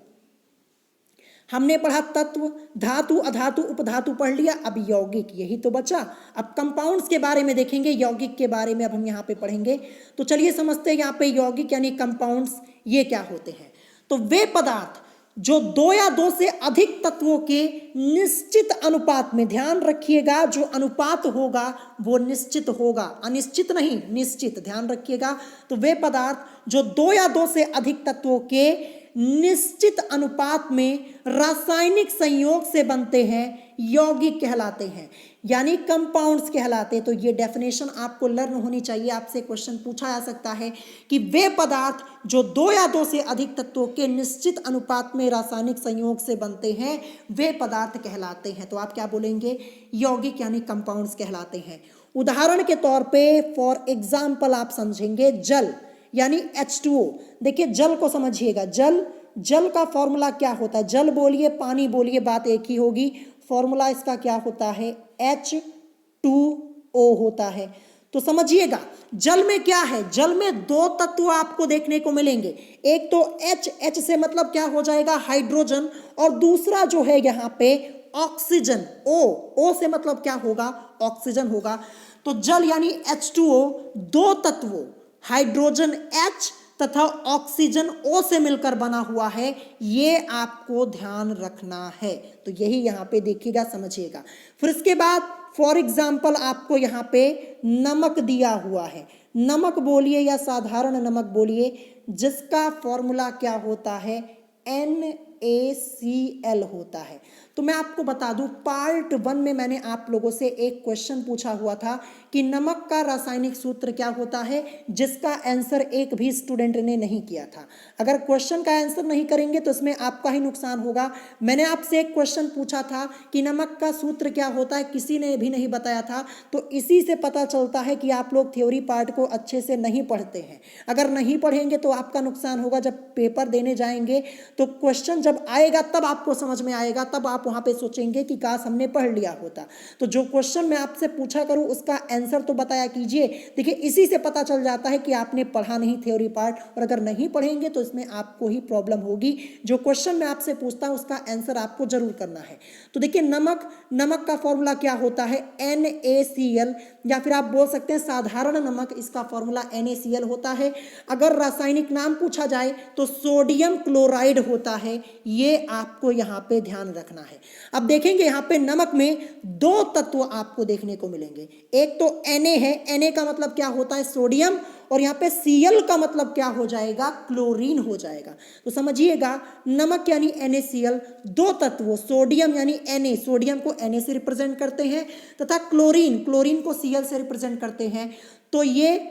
हमने पढ़ा तत्व, धातु, अधातु, उपधातु पढ़ लिया, अब यौगिक यही तो बचा। अब कंपाउंड्स के बारे में देखेंगे, यौगिक के बारे में अब हम यहाँ पे पढ़ेंगे। तो चलिए समझते हैं यहाँ पे यौगिक यानी कंपाउंड्स ये क्या होते हैं। तो वे पदार्थ जो दो या दो से अधिक तत्वों के निश्चित अनुपात में, ध्यान रखिएगा जो अनुपात होगा वो निश्चित होगा, अनिश्चित नहीं, निश्चित, ध्यान रखिएगा। तो वे पदार्थ जो दो या दो से अधिक तत्वों के निश्चित अनुपात में रासायनिक संयोग से बनते हैं यौगिक कहलाते हैं, यानी कंपाउंड्स कहलाते हैं। तो ये डेफिनेशन आपको लर्न होनी चाहिए, आपसे क्वेश्चन पूछा जा सकता है कि वे पदार्थ जो दो या दो से अधिक तत्वों के निश्चित अनुपात में रासायनिक संयोग से बनते हैं वे पदार्थ कहलाते हैं। तो आप क्या बोलेंगे, यौगिक यानी कंपाउंड्स कहलाते हैं। उदाहरण के तौर पे फॉर एग्जाम्पल आप समझेंगे जल यानी H2O। देखिए जल को समझिएगा, जल का फॉर्मूला क्या होता है, जल बोलिए पानी बोलिए बात एक ही होगी, फॉर्मूला इसका क्या होता है, H2O होता है। तो समझिएगा जल में क्या है, जल में दो तत्व आपको देखने को मिलेंगे, एक तो H से मतलब क्या हो जाएगा हाइड्रोजन, और दूसरा जो है यहाँ पे ऑक्सीजन, O से मतलब क्या होगा, ऑक्सीजन होगा। तो जल यानी H2O दो तत्वों हाइड्रोजन H तथा ऑक्सीजन O से मिलकर बना हुआ है, ये आपको ध्यान रखना है। तो यही यहाँ पे देखिएगा, समझिएगा। फिर इसके बाद फॉर एग्जाम्पल आपको यहाँ पे नमक दिया हुआ है, नमक बोलिए या साधारण नमक बोलिए, जिसका फॉर्मूला क्या होता है, NaCl होता है। तो मैं आपको बता दूं पार्ट 1 में मैंने आप लोगों से एक क्वेश्चन पूछा हुआ था कि नमक का रासायनिक सूत्र क्या होता है, जिसका आंसर एक भी स्टूडेंट ने नहीं किया था। अगर क्वेश्चन का आंसर नहीं करेंगे तो इसमें आपका ही नुकसान होगा। मैंने आपसे एक क्वेश्चन पूछा था कि नमक का सूत्र क्या होता है, किसी ने भी नहीं बताया था। तो इसी से पता चलता है कि आप लोग थ्योरी पार्ट को अच्छे से नहीं पढ़ते हैं। अगर नहीं पढ़ेंगे तो आपका नुकसान होगा, जब पेपर देने जाएंगे तो क्वेश्चन जब आएगा तब आपको समझ में आएगा, तब आप वहां पे सोचेंगे कि काश हमने पढ़ लिया होता। तो जो क्वेश्चन मैं आपसे पूछा करूं उसका आंसर तो बताया कीजिए। देखिए इसी से पता चल जाता है कि आपने पढ़ा नहीं थ्योरी पार्ट, और अगर नहीं पढ़ेंगे तो इसमें आपको ही प्रॉब्लम होगी। जो क्वेश्चन मैं आपसे पूछता हूं उसका आंसर आपको जरूर करना है। तो देखिए नमक का फॉर्मूला क्या होता है, NaCl, या फिर आप बोल सकते हैं साधारण नमक, इसका फॉर्मूला NaCl होता है। अगर रासायनिक नाम पूछा जाए तो सोडियम क्लोराइड होता है, ये आपको यहाँ पे ध्यान रखना है। अब देखेंगे यहाँ पे नमक में दो तत्व आपको देखने को मिलेंगे, एक तो Na है, Na का मतलब क्या होता है, सोडियम, और यहाँ पे Cl का मतलब क्या हो जाएगा, क्लोरीन हो जाएगा। तो समझिएगा नमक यानी NaCl, दो तत्व सोडियम यानी Na, सोडियम को Na से रिप्रेजेंट करते हैं, तथा क्लोरीन को Cl से रिप्रेजेंट करते हैं। तो ये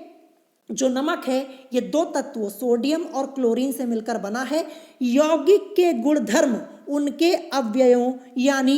जो नमक है ये दो तत्वों सोडियम और क्लोरीन से मिलकर बना है। यौगिक के गुणधर्म उनके अवयवों यानी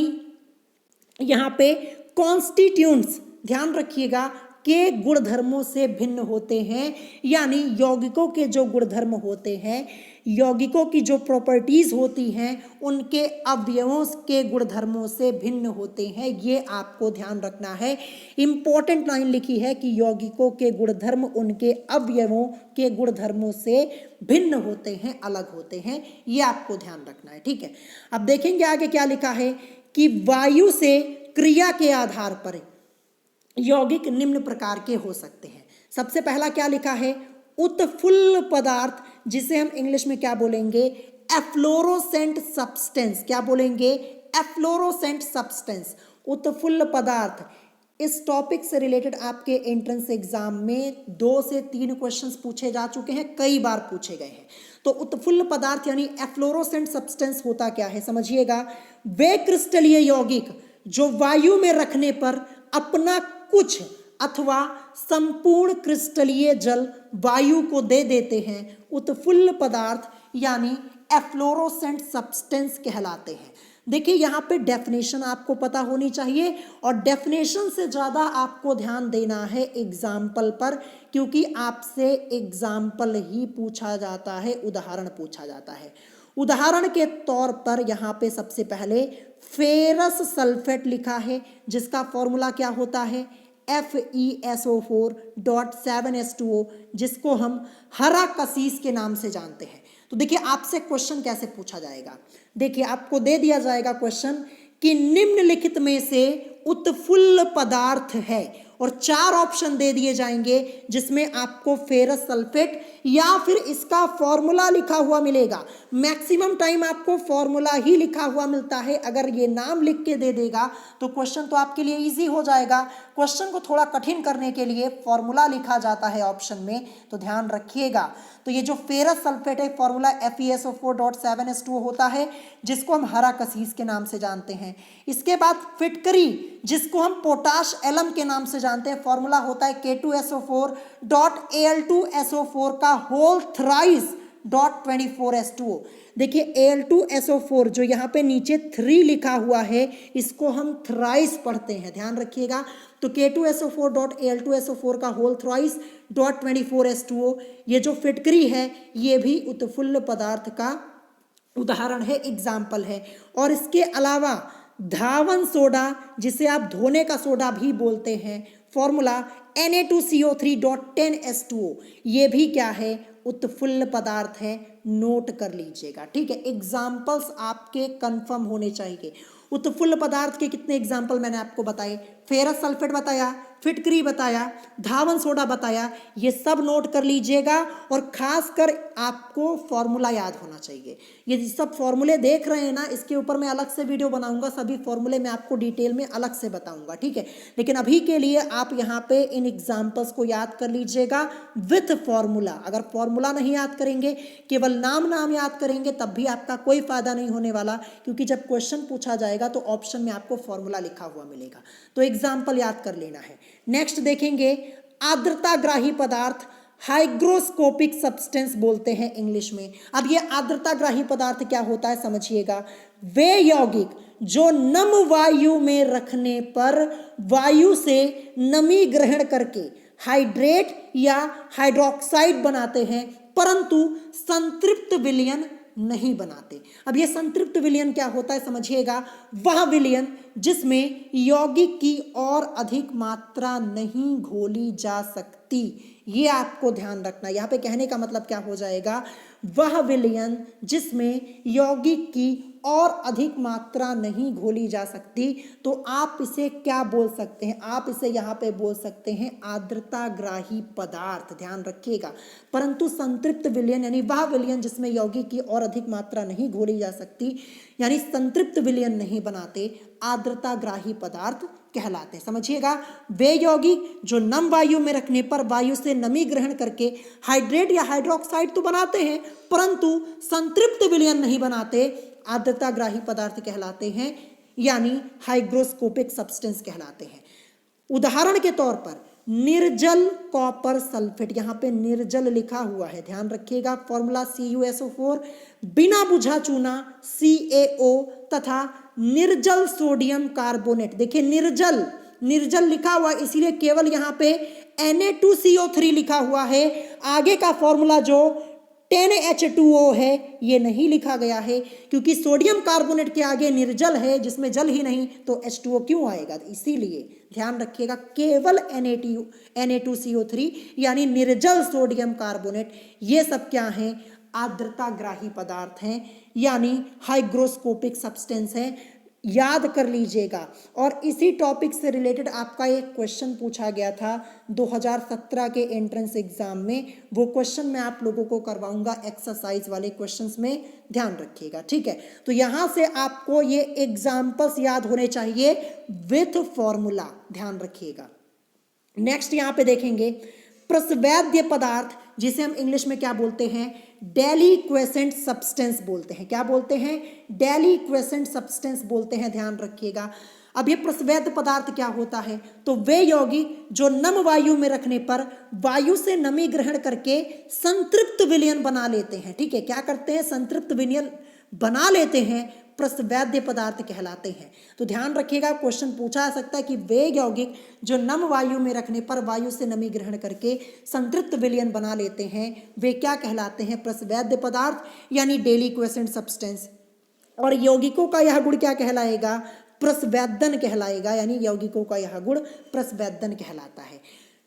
यहाँ पे कॉन्स्टिट्यूएंट्स, ध्यान रखिएगा, के गुणधर्मों से भिन्न होते हैं, यानी यौगिकों के जो गुणधर्म होते हैं, यौगिकों की जो प्रॉपर्टीज होती हैं उनके अवयवों के गुणधर्मों से भिन्न होते हैं, ये आपको ध्यान रखना है। इंपॉर्टेंट लाइन लिखी है कि यौगिकों के गुणधर्म उनके अवयवों के गुणधर्मों से भिन्न होते हैं, अलग होते हैं, ये आपको ध्यान रखना है, ठीक है। अब देखेंगे आगे क्या लिखा है कि वायु से क्रिया के आधार पर यौगिक निम्न प्रकार के हो सकते हैं। सबसे पहला क्या लिखा है, उत्फुल्ल पदार्थ, जिसे हम इंग्लिश में क्या बोलेंगे, एफ्लोरोसेंट सब्सटेंस। क्या बोलेंगे, एफ्लोरोसेंट सब्सटेंस, उत्फुल्ल पदार्थ। इस टॉपिक से रिलेटेड आपके एंट्रेंस एग्जाम में 2 से 3 क्वेश्चंस पूछे जा चुके हैं, कई बार पूछे गए हैं। तो उत्फुल्ल पदार्थ यानी एफ्लोरोसेंट सब्सटेंस होता क्या है, समझिएगा, वे क्रिस्टलीय यौगिक जो वायु में रखने पर अपना कुछ अथवा संपूर्ण क्रिस्टलीय जल वायु को दे देते हैं, उत्फुल्ल पदार्थ यानी एफ्लोरोसेंट सब्सटेंस कहलाते हैं। देखिए यहाँ पे डेफिनेशन आपको पता होनी चाहिए, और डेफिनेशन से ज़्यादा आपको ध्यान देना है एग्जाम्पल पर, क्योंकि आपसे एग्जाम्पल ही पूछा जाता है, उदाहरण पूछा जाता है। उदाहरण के तौर पर यहाँ पे सबसे पहले फेरस सल्फेट लिखा है जिसका फॉर्मूला क्या होता है FeSO4.7H2O, जिसको हम हरा कसीस के नाम से जानते हैं। तो देखिए आपसे क्वेश्चन कैसे पूछा जाएगा, देखिए आपको दे दिया जाएगा क्वेश्चन कि निम्नलिखित में से उत्फुल्ल पदार्थ है और 4 ऑप्शन दे दिए जाएंगे जिसमें आपको फेरस सल्फेट या फिर इसका फॉर्मूला लिखा हुआ मिलेगा। मैक्सिमम टाइम आपको फॉर्मूला ही लिखा हुआ मिलता है। अगर ये नाम लिख के दे देगा तो क्वेश्चन तो आपके लिए इजी हो जाएगा। क्वेश्चन को थोड़ा कठिन करने के लिए फॉर्मूला लिखा जाता है ऑप्शन में, तो ध्यान रखिएगा। तो ये जो फेरस सल्फेट है फॉर्मूला FeSO4.7H2O होता है, जिसको हम हरा कसीस के नाम से जानते हैं। इसके बाद फिटकरी, जिसको हम पोटाश एलम के नाम से जानते हैं, फॉर्मूला होता है K2SO4.Al2SO4 का होल थ्राइस .24H2O। देखिए Al2SO4 जो यहाँ पे नीचे 3 लिखा हुआ है, इसको हम थ्राइस पढ़ते हैं, ध्यान रखिएगा। तो K2SO4.Al2SO4 का होल थ्राइस .24H2O, ये जो फिटकरी है ये भी उत्फुल्ल पदार्थ का उदाहरण है, एग्जाम्पल है। और इसके अलावा धावन सोडा, जिसे आप धोने का सोडा भी बोलते हैं, फॉर्मूला Na2CO3.10H2O, ये भी क्या है, उत्फुल्ल पदार्थ है, नोट कर लीजिएगा, ठीक है। एग्जाम्पल्स आपके कंफर्म होने चाहिए। उत्फुल्ल पदार्थ के कितने एग्जाम्पल मैंने आपको बताए, फेरस सल्फेट बताया, फिटकरी बताया, धावन सोडा बताया, ये सब नोट कर लीजिएगा। और खासकर आपको फॉर्मूला याद होना चाहिए। ये सब फॉर्मूले देख रहे हैं ना, इसके ऊपर मैं अलग से वीडियो बनाऊंगा, सभी फॉर्मूले मैं आपको डिटेल में अलग से बताऊंगा, ठीक है। लेकिन अभी के लिए आप यहाँ पे इन एग्जाम्पल्स को याद कर लीजिएगा विथ फॉर्मूला। अगर फॉर्मूला नहीं याद करेंगे, केवल नाम याद करेंगे, तब भी आपका कोई फायदा नहीं होने वाला, क्योंकि जब क्वेश्चन पूछा जाएगा तो ऑप्शन में आपको फॉर्मूला लिखा हुआ मिलेगा। तो एग्जाम्पल याद कर लेना है। नेक्स्ट देखेंगे आर्द्रताग्राही पदार्थ, हाइग्रोस्कोपिक सब्सटेंस बोलते हैं इंग्लिश में। अब ये आर्द्रताग्राही पदार्थ क्या होता है समझिएगा। वे यौगिक जो नम वायु में रखने पर वायु से नमी ग्रहण करके हाइड्रेट या हाइड्रोक्साइड बनाते हैं, परंतु संतृप्त विलयन नहीं बनाते। अब ये संतृप्त विलयन क्या होता है समझिएगा। वह विलयन जिसमें यौगिक की और अधिक मात्रा नहीं घोली जा सकती, ये आपको ध्यान रखना। यहाँ पे कहने का मतलब क्या हो जाएगा, वह विलयन जिसमें यौगिक की और अधिक मात्रा नहीं घोली जा सकती, तो आप इसे क्या बोल सकते हैं, आप इसे यहाँ पे बोल सकते हैं आर्द्रताग्राही पदार्थ, ध्यान रखिएगा। परंतु संतृप्त विलयन यानी वह विलयन जिसमें यौगिक की और अधिक मात्रा नहीं घोली जा सकती, यानी संतृप्त विलयन नहीं बनाते, आर्द्रताग्राही पदार्थ कहलाते हैं। समझिएगा, वे यौगिक जो नम वायु में रखने पर वायु से नमी ग्रहण करके हाइड्रेट या हाइड्रोक्साइड तो बनाते हैं, परंतु संतृप्त विलयन नहीं बनाते, आर्द्रताग्राही पदार्थ कहलाते हैं, यानी हाइग्रोस्कोपिक सब्सटेंस कहलाते हैं। उदाहरण के तौर पर निर्जल कॉपर सल्फेट, यहाँ पे निर्जल लिखा हुआ है, ध्यान रखिएगा। फॉर्मूला CuSO4, बिना बुझा चूना CaO तथा निर्जल सोडियम कार्बोनेट। देखिए निर्जल लिखा हुआ है, इसीलिए केवल यहाँ पे Na2CO3 लिखा हुआ है। आगे का फॉर्मूला जो 10H2O है ये नहीं लिखा गया है, क्योंकि सोडियम कार्बोनेट के आगे निर्जल है जिसमें जल ही नहीं, तो H2O क्यों आएगा, इसीलिए ध्यान रखिएगा केवल Na2CO3 यानी निर्जल सोडियम कार्बोनेट, ये सब क्या हैं, आर्द्रताग्राही पदार्थ हैं, यानी हाइग्रोस्कोपिक सब्सटेंस है। याद कर लीजिएगा। और इसी टॉपिक से रिलेटेड आपका एक क्वेश्चन पूछा गया था 2017 के एंट्रेंस एग्जाम में, वो क्वेश्चन मैं आप लोगों को करवाऊंगा एक्सरसाइज वाले क्वेश्चंस में, ध्यान रखिएगा, ठीक है। तो यहाँ से आपको ये एग्जाम्पल्स याद होने चाहिए विथ फॉर्मूला, ध्यान रखिएगा। नेक्स्ट यहाँ पे देखेंगे प्रस्वेद्य पदार्थ, जिसे हम इंग्लिश में क्या बोलते हैं, डेलिक्वेसेंट सब्सटेंस बोलते हैं। क्या बोलते हैं, डेलिक्वेसेंट सब्सटेंस बोलते हैं, ध्यान रखिएगा। अब ये प्रस्वेद्य पदार्थ क्या होता है, तो वे यौगिक जो नम वायु में रखने पर वायु से नमी ग्रहण करके संतृप्त विलयन बना लेते हैं, ठीक है। क्या करते हैं, संतृप्त विलयन बना लेते हैं, प्रस्वेद्य पदार्थ कहलाते हैं। तो ध्यान रखिएगा, क्वेश्चन पूछा जा सकता है कि वे यौगिक जो नम वायु में रखने पर वायु से नमी ग्रहण करके संतृप्त विलयन बना लेते हैं, वे क्या कहलाते हैं, प्रस्वेद्य पदार्थ यानी डेलिक्वेसेंट सब्सटेंस। और यौगिकों का यह गुण क्या कहलाएगा? प्रस्वेदन कहलाएगा, यानी यौगिकों का यह गुण प्रस्वेदन कहलाता है।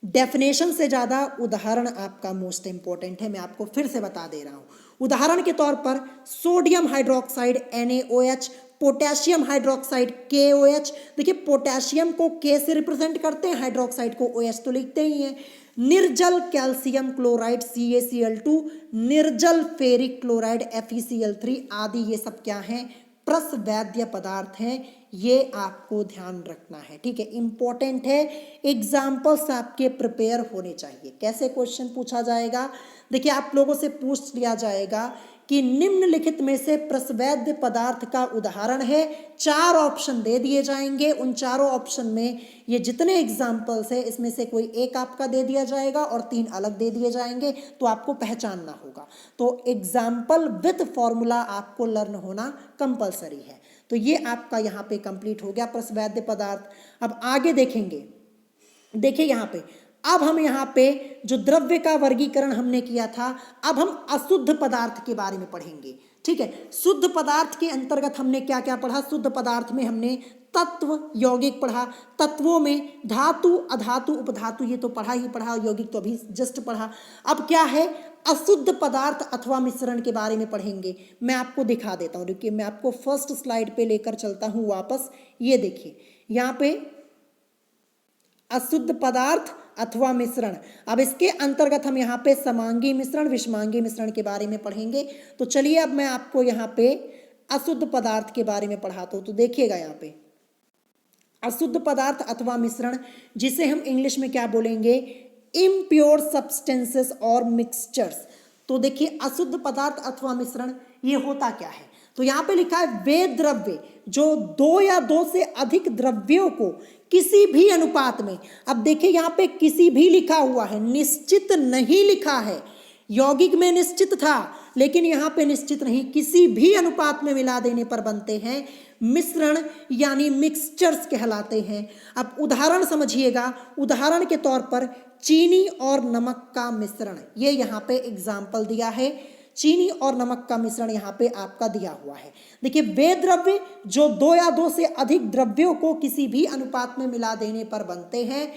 डेफिनेशन से ज़्यादा उदाहरण आपका मोस्ट इंपॉर्टेंट है, मैं आपको फिर से बता दे रहा हूँ। उदाहरण के तौर पर sodium hydroxide NaOH, potassium hydroxide KOH। देखिए पोटेशियम को K से रिप्रेजेंट करते हैं, हाइड्रोक्साइड को OH तो लिखते ही हैं। निर्जल कैल्शियम क्लोराइड CaCl2, निर्जल फेरिक क्लोराइड FeCl3 आदि, ये सब क्या हैं? प्रस्वेद्य पदार्थ हैं। ये आपको ध्यान रखना है, ठीक है, इंपॉर्टेंट है। एग्जाम्पल्स आपके प्रिपेयर होने चाहिए। कैसे क्वेश्चन पूछा जाएगा? देखिए आप लोगों से पूछ लिया जाएगा कि निम्नलिखित में से प्रस्वेद्य पदार्थ का उदाहरण है। 4 ऑप्शन दे दिए जाएंगे, उन चारों ऑप्शन में ये जितने एग्जाम्पल्स है इसमें से कोई एक आपका दे दिया जाएगा और 3 अलग दे दिए जाएंगे, तो आपको पहचानना होगा। तो एग्जाम्पल विद फॉर्मूला आपको लर्न होना कंपलसरी है। तो ये आपका यहाँ पे कंप्लीट हो गया प्रस्वेद्य पदार्थ। अब आगे देखेंगे, देखिए यहाँ पे अब हम यहाँ पे जो द्रव्य का वर्गीकरण हमने किया था, अब हम अशुद्ध पदार्थ के बारे में पढ़ेंगे, ठीक है। शुद्ध पदार्थ के अंतर्गत हमने क्या क्या पढ़ा? शुद्ध पदार्थ में हमने तत्व, यौगिक पढ़ा। तत्वों में धातु, अधातु, उपधातु, ये तो पढ़ा ही पढ़ा, यौगिक तो अभी जस्ट पढ़ा। अब क्या है? अशुद्ध पदार्थ अथवा मिश्रण के बारे में पढ़ेंगे। मैं आपको दिखा देता हूँ, देखिए मैं आपको फर्स्ट स्लाइड पे लेकर चलता हूँ वापस। ये देखिए यहाँ पे अशुद्ध पदार्थ अथवा मिश्रण। अब इसके अंतर्गत हम यहाँ पे समांगी मिश्रण, विषमांगी मिश्रण के बारे में पढ़ेंगे। तो चलिए अब मैं आपको यहाँ पे अशुद्ध पदार्थ के बारे में पढ़ाता हूँ। तो देखिएगा यहाँ पे अशुद्ध पदार्थ अथवा मिश्रण, जिसे हम इंग्लिश में क्या बोलेंगे? इम्प्योर सब्सटेंसेस और मिक्सचर्स। तो देखिए अशुद्ध पदार्थ अथवा मिश्रण ये होता क्या है? तो यहाँ पे लिखा है वे द्रव्य जो 2 या 2 से अधिक द्रव्यों को किसी भी अनुपात में, अब देखिए यहाँ पे किसी भी लिखा हुआ है, निश्चित नहीं लिखा है। यौगिक में निश्चित था, लेकिन यहाँ पे निश्चित नहीं, किसी भी अनुपात में मिला देने पर बनते हैं मिश्रण, यानी मिक्सचर्स कहलाते हैं। अब उदाहरण समझिएगा, उदाहरण के तौर पर चीनी और नमक का मिश्रण, ये यहाँ पे एग्जाम्पल दिया है। चीनी और नमक का मिश्रण यहाँ पे आपका दिया हुआ है। देखिए वे द्रव्य जो 2 या 2 से अधिक द्रव्यों को किसी भी अनुपात में मिला देने पर बनते हैं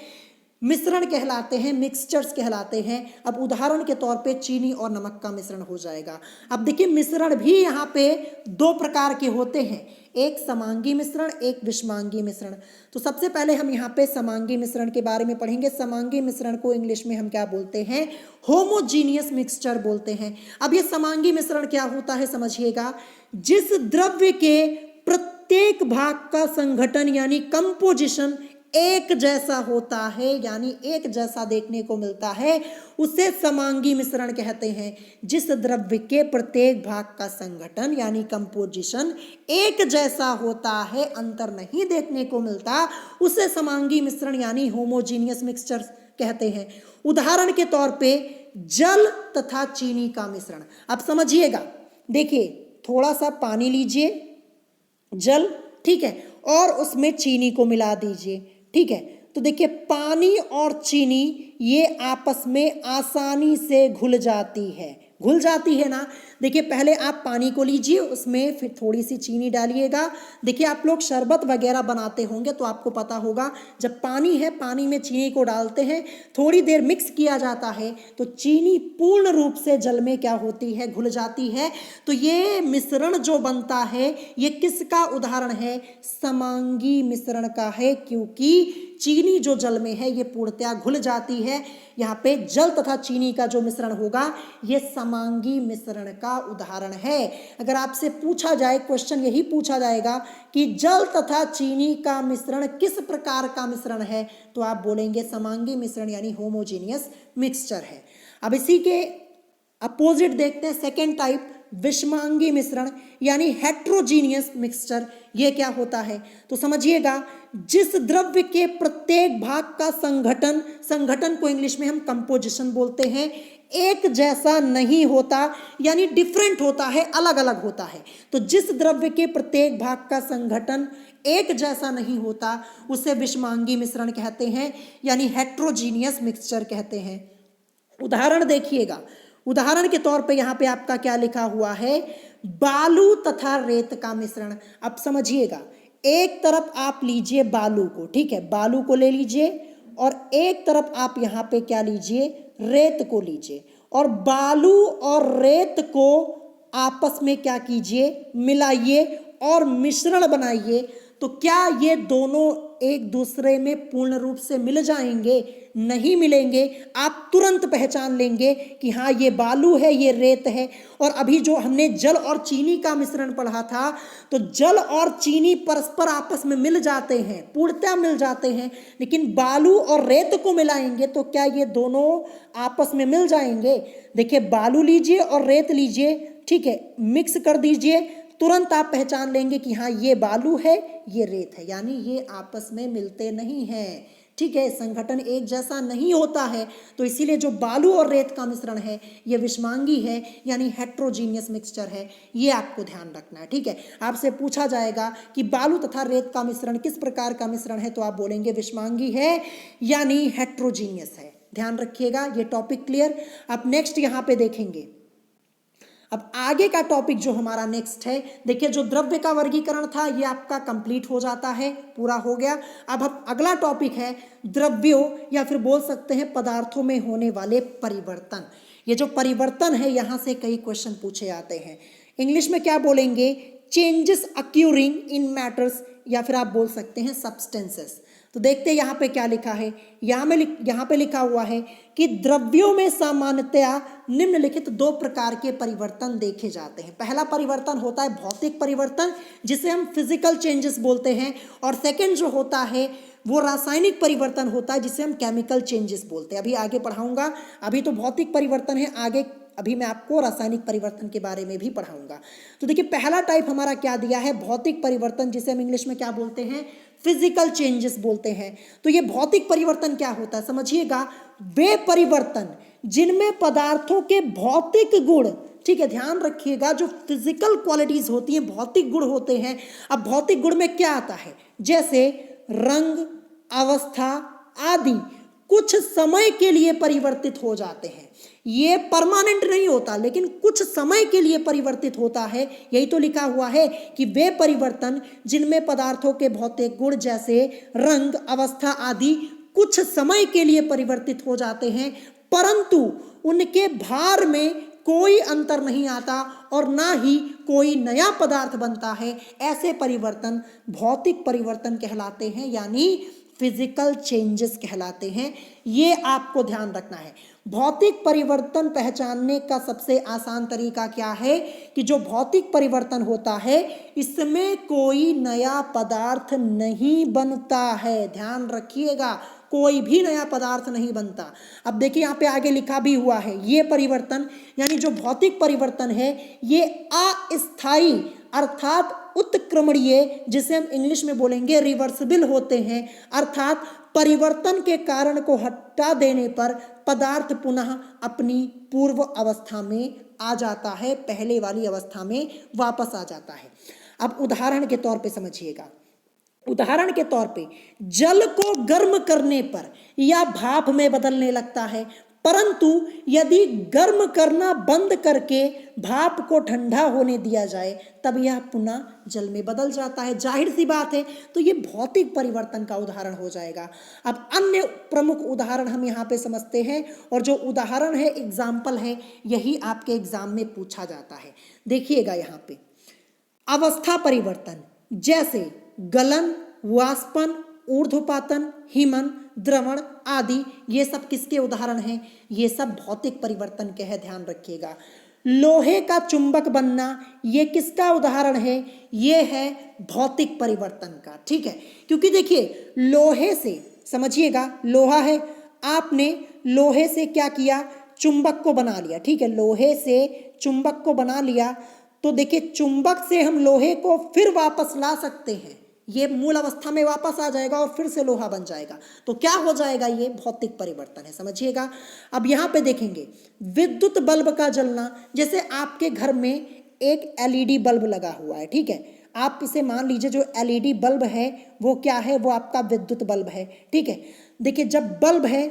मिश्रण कहलाते हैं, मिक्सचर्स कहलाते हैं। अब उदाहरण के तौर पे चीनी और नमक का मिश्रण हो जाएगा। अब देखिए मिश्रण भी यहाँ पे 2 प्रकार के होते हैं, एक समांगी मिश्रण, एक विषमांगी मिश्रण। तो सबसे पहले हम यहाँ पे समांगी मिश्रण के बारे में पढ़ेंगे। समांगी मिश्रण को इंग्लिश में हम क्या बोलते हैं? होमोजीनियस मिक्सचर बोलते हैं। अब ये समांगी मिश्रण क्या होता है समझिएगा, जिस द्रव्य के प्रत्येक भाग का संघटन यानी कंपोजिशन एक जैसा होता है, यानी एक जैसा देखने को मिलता है, उसे समांगी मिश्रण कहते हैं। जिस द्रव्य के प्रत्येक भाग का संघटन यानी कंपोजिशन एक जैसा होता है, अंतर नहीं देखने को मिलता, उसे समांगी मिश्रण यानी होमोजीनियस मिक्सचर कहते हैं। उदाहरण के तौर पे जल तथा चीनी का मिश्रण। अब समझिएगा, देखिए थोड़ा सा पानी लीजिए, जल, ठीक है, और उसमें चीनी को मिला दीजिए, ठीक है। तो देखिए पानी और चीनी ये आपस में आसानी से घुल जाती है ना। देखिए पहले आप पानी को लीजिए, उसमें फिर थोड़ी सी चीनी डालिएगा। देखिए आप लोग शरबत वगैरह बनाते होंगे तो आपको पता होगा, जब पानी है, पानी में चीनी को डालते हैं, थोड़ी देर मिक्स किया जाता है तो चीनी पूर्ण रूप से जल में क्या होती है? घुल जाती है। तो ये मिश्रण जो बनता है ये किसका उदाहरण है? समांगी मिश्रण का है, क्योंकि चीनी जो जल में है ये पूर्णतया घुल जाती है। यहाँ पे जल तथा चीनी का जो मिश्रण होगा ये समांगी मिश्रण का उदाहरण है। अगर आपसे पूछा जाए, क्वेश्चन यही पूछा जाएगा कि जल तथा चीनी का मिश्रण किस प्रकार का मिश्रण है, तो आप बोलेंगे समांगी मिश्रण यानी होमोजीनियस मिक्सचर है। अब इसी के अपोजिट देखते हैं, सेकेंड टाइप विषमांगी मिश्रण यानी हेट्रोजीनियस मिक्सचर। ये क्या होता है? तो समझिएगा, जिस द्रव्य के प्रत्येक भाग का संघटन को इंग्लिश में हम कंपोजिशन बोलते हैं, एक जैसा नहीं होता, यानी डिफरेंट होता है, अलग अलग होता है। तो जिस द्रव्य के प्रत्येक भाग का संघटन एक जैसा नहीं होता उसे विषमांगी मिश्रण कहते हैं, यानी हेट्रोजीनियस मिक्सचर कहते हैं। उदाहरण देखिएगा, उदाहरण के तौर पे यहाँ पे आपका क्या लिखा हुआ है, बालू तथा रेत का मिश्रण। अब समझिएगा, एक तरफ आप लीजिए बालू को, ठीक है, बालू को ले लीजिए, और एक तरफ आप यहाँ पे क्या लीजिए, रेत को लीजिए, और बालू और रेत को आपस में क्या कीजिए, मिलाइए और मिश्रण बनाइए। तो क्या ये दोनों एक दूसरे में पूर्ण रूप से मिल जाएंगे? नहीं मिलेंगे। आप तुरंत पहचान लेंगे कि हाँ ये बालू है, ये रेत है। और अभी जो हमने जल और चीनी का मिश्रण पढ़ा था, तो जल और चीनी परस्पर आपस में मिल जाते हैं, पूर्णतः मिल जाते हैं, लेकिन बालू और रेत को मिलाएंगे तो क्या ये दोनों आपस में मिल जाएंगे? देखिए, बालू लीजिए और रेत लीजिए, ठीक है, मिक्स कर दीजिए, तुरंत आप पहचान लेंगे कि हाँ ये बालू है, ये रेत है, यानी ये आपस में मिलते नहीं हैं, ठीक है, संगठन एक जैसा नहीं होता है। तो इसीलिए जो बालू और रेत का मिश्रण है ये विषमांगी है, यानी हेट्रोजीनियस मिक्सचर है, ये आपको ध्यान रखना है, ठीक है। आपसे पूछा जाएगा कि बालू तथा रेत का मिश्रण किस प्रकार का मिश्रण है, तो आप बोलेंगे विषमांगी है, यानी हेट्रोजीनियस है। ध्यान रखिएगा, ये टॉपिक क्लियर। अब नेक्स्ट यहाँ पे देखेंगे, अब आगे का टॉपिक जो हमारा नेक्स्ट है, देखिए जो द्रव्य का वर्गीकरण था ये आपका कंप्लीट हो जाता है, पूरा हो गया। अब हम अगला टॉपिक है द्रव्यों या फिर बोल सकते हैं पदार्थों में होने वाले परिवर्तन। ये जो परिवर्तन है यहाँ से कई क्वेश्चन पूछे जाते हैं। इंग्लिश में क्या बोलेंगे, चेंजेस अक्यूरिंग इन मैटर्स, या फिर आप बोल सकते हैं सब्सटेंसेस। तो देखते हैं यहाँ पे क्या लिखा है। यहाँ पे लिखा हुआ है कि द्रव्यों में सामान्यतया निम्नलिखित दो प्रकार के परिवर्तन देखे जाते हैं। पहला परिवर्तन होता है भौतिक परिवर्तन, जिसे हम फिजिकल चेंजेस बोलते हैं, और सेकंड जो होता है वो रासायनिक परिवर्तन होता है, जिसे हम केमिकल चेंजेस बोलते हैं। अभी आगे पढ़ाऊंगा, अभी तो भौतिक परिवर्तन है, आगे अभी मैं आपको रासायनिक परिवर्तन के बारे में भी पढ़ाऊंगा। तो देखिए पहला टाइप हमारा क्या दिया है, भौतिक परिवर्तन, जिसे हम इंग्लिश में क्या बोलते हैं, फिजिकल चेंजेस बोलते हैं। तो ये भौतिक परिवर्तन क्या होता है, समझिएगा, वे परिवर्तन जिनमें पदार्थों के भौतिक गुण, ठीक है, ध्यान रखिएगा, जो फिजिकल क्वालिटीज होती हैं, भौतिक गुण होते हैं। अब भौतिक गुण में क्या आता है, जैसे रंग, अवस्था आदि कुछ समय के लिए परिवर्तित हो जाते हैं। ये परमानेंट नहीं होता, लेकिन कुछ समय के लिए परिवर्तित होता है। यही तो लिखा हुआ है कि वे परिवर्तन जिनमें पदार्थों के भौतिक गुण जैसे रंग, अवस्था आदि कुछ समय के लिए परिवर्तित हो जाते हैं, परंतु उनके भार में कोई अंतर नहीं आता और ना ही कोई नया पदार्थ बनता है। ऐसे परिवर्तन भौतिक परिवर्तन कहलाते हैं, यानी फिजिकल चेंजेस कहलाते हैं। ये आपको ध्यान रखना है। भौतिक परिवर्तन पहचानने का सबसे आसान तरीका क्या है कि जो भौतिक परिवर्तन होता है इसमें कोई नया पदार्थ नहीं बनता है। ध्यान रखिएगा, कोई भी नया पदार्थ नहीं बनता। अब देखिए यहाँ पे आगे लिखा भी हुआ है, ये परिवर्तन यानी जो भौतिक परिवर्तन है ये अस्थायी अर्थात उत्क्रमणीय, जिसे हम इंग्लिश में बोलेंगे रिवर्सिबल होते हैं। अर्थात परिवर्तन के कारण को हटा देने पर पदार्थ पुनः अपनी पूर्व अवस्था में आ जाता है, पहले वाली अवस्था में वापस आ जाता है। अब उदाहरण के तौर पे समझिएगा, उदाहरण के तौर पे जल को गर्म करने पर या भाप में बदलने लगता है, परंतु यदि गर्म करना बंद करके भाप को ठंडा होने दिया जाए तब यह पुनः जल में बदल जाता है। जाहिर सी बात है, तो ये भौतिक परिवर्तन का उदाहरण हो जाएगा। अब अन्य प्रमुख उदाहरण हम यहाँ पे समझते हैं, और जो उदाहरण है, एग्जाम्पल है, यही आपके एग्जाम में पूछा जाता है। देखिएगा यहाँ पे अवस्था परिवर्तन जैसे गलन, वाष्पन, ऊर्ध्वपातन, हिमन, द्रवण आदि, ये सब किसके उदाहरण हैं? ये सब भौतिक परिवर्तन के हैं, ध्यान रखिएगा। लोहे का चुंबक बनना, ये किसका उदाहरण है? ये है भौतिक परिवर्तन का, ठीक है। क्योंकि देखिए लोहे से, समझिएगा, लोहा है, आपने लोहे से क्या किया, चुंबक को बना लिया, ठीक है, लोहे से चुंबक को बना लिया, तो देखिए चुंबक से हम लोहे को फिर वापस ला सकते हैं, ये मूल अवस्था में वापस आ जाएगा और फिर से लोहा बन जाएगा। तो क्या हो जाएगा, ये भौतिक परिवर्तन है, समझिएगा। अब यहाँ पे देखेंगे विद्युत बल्ब का जलना, जैसे आपके घर में एक एलईडी बल्ब लगा हुआ है, ठीक है, आप इसे मान लीजिए जो एलईडी बल्ब है वो क्या है, वो आपका विद्युत बल्ब है, ठीक है। देखिए जब बल्ब है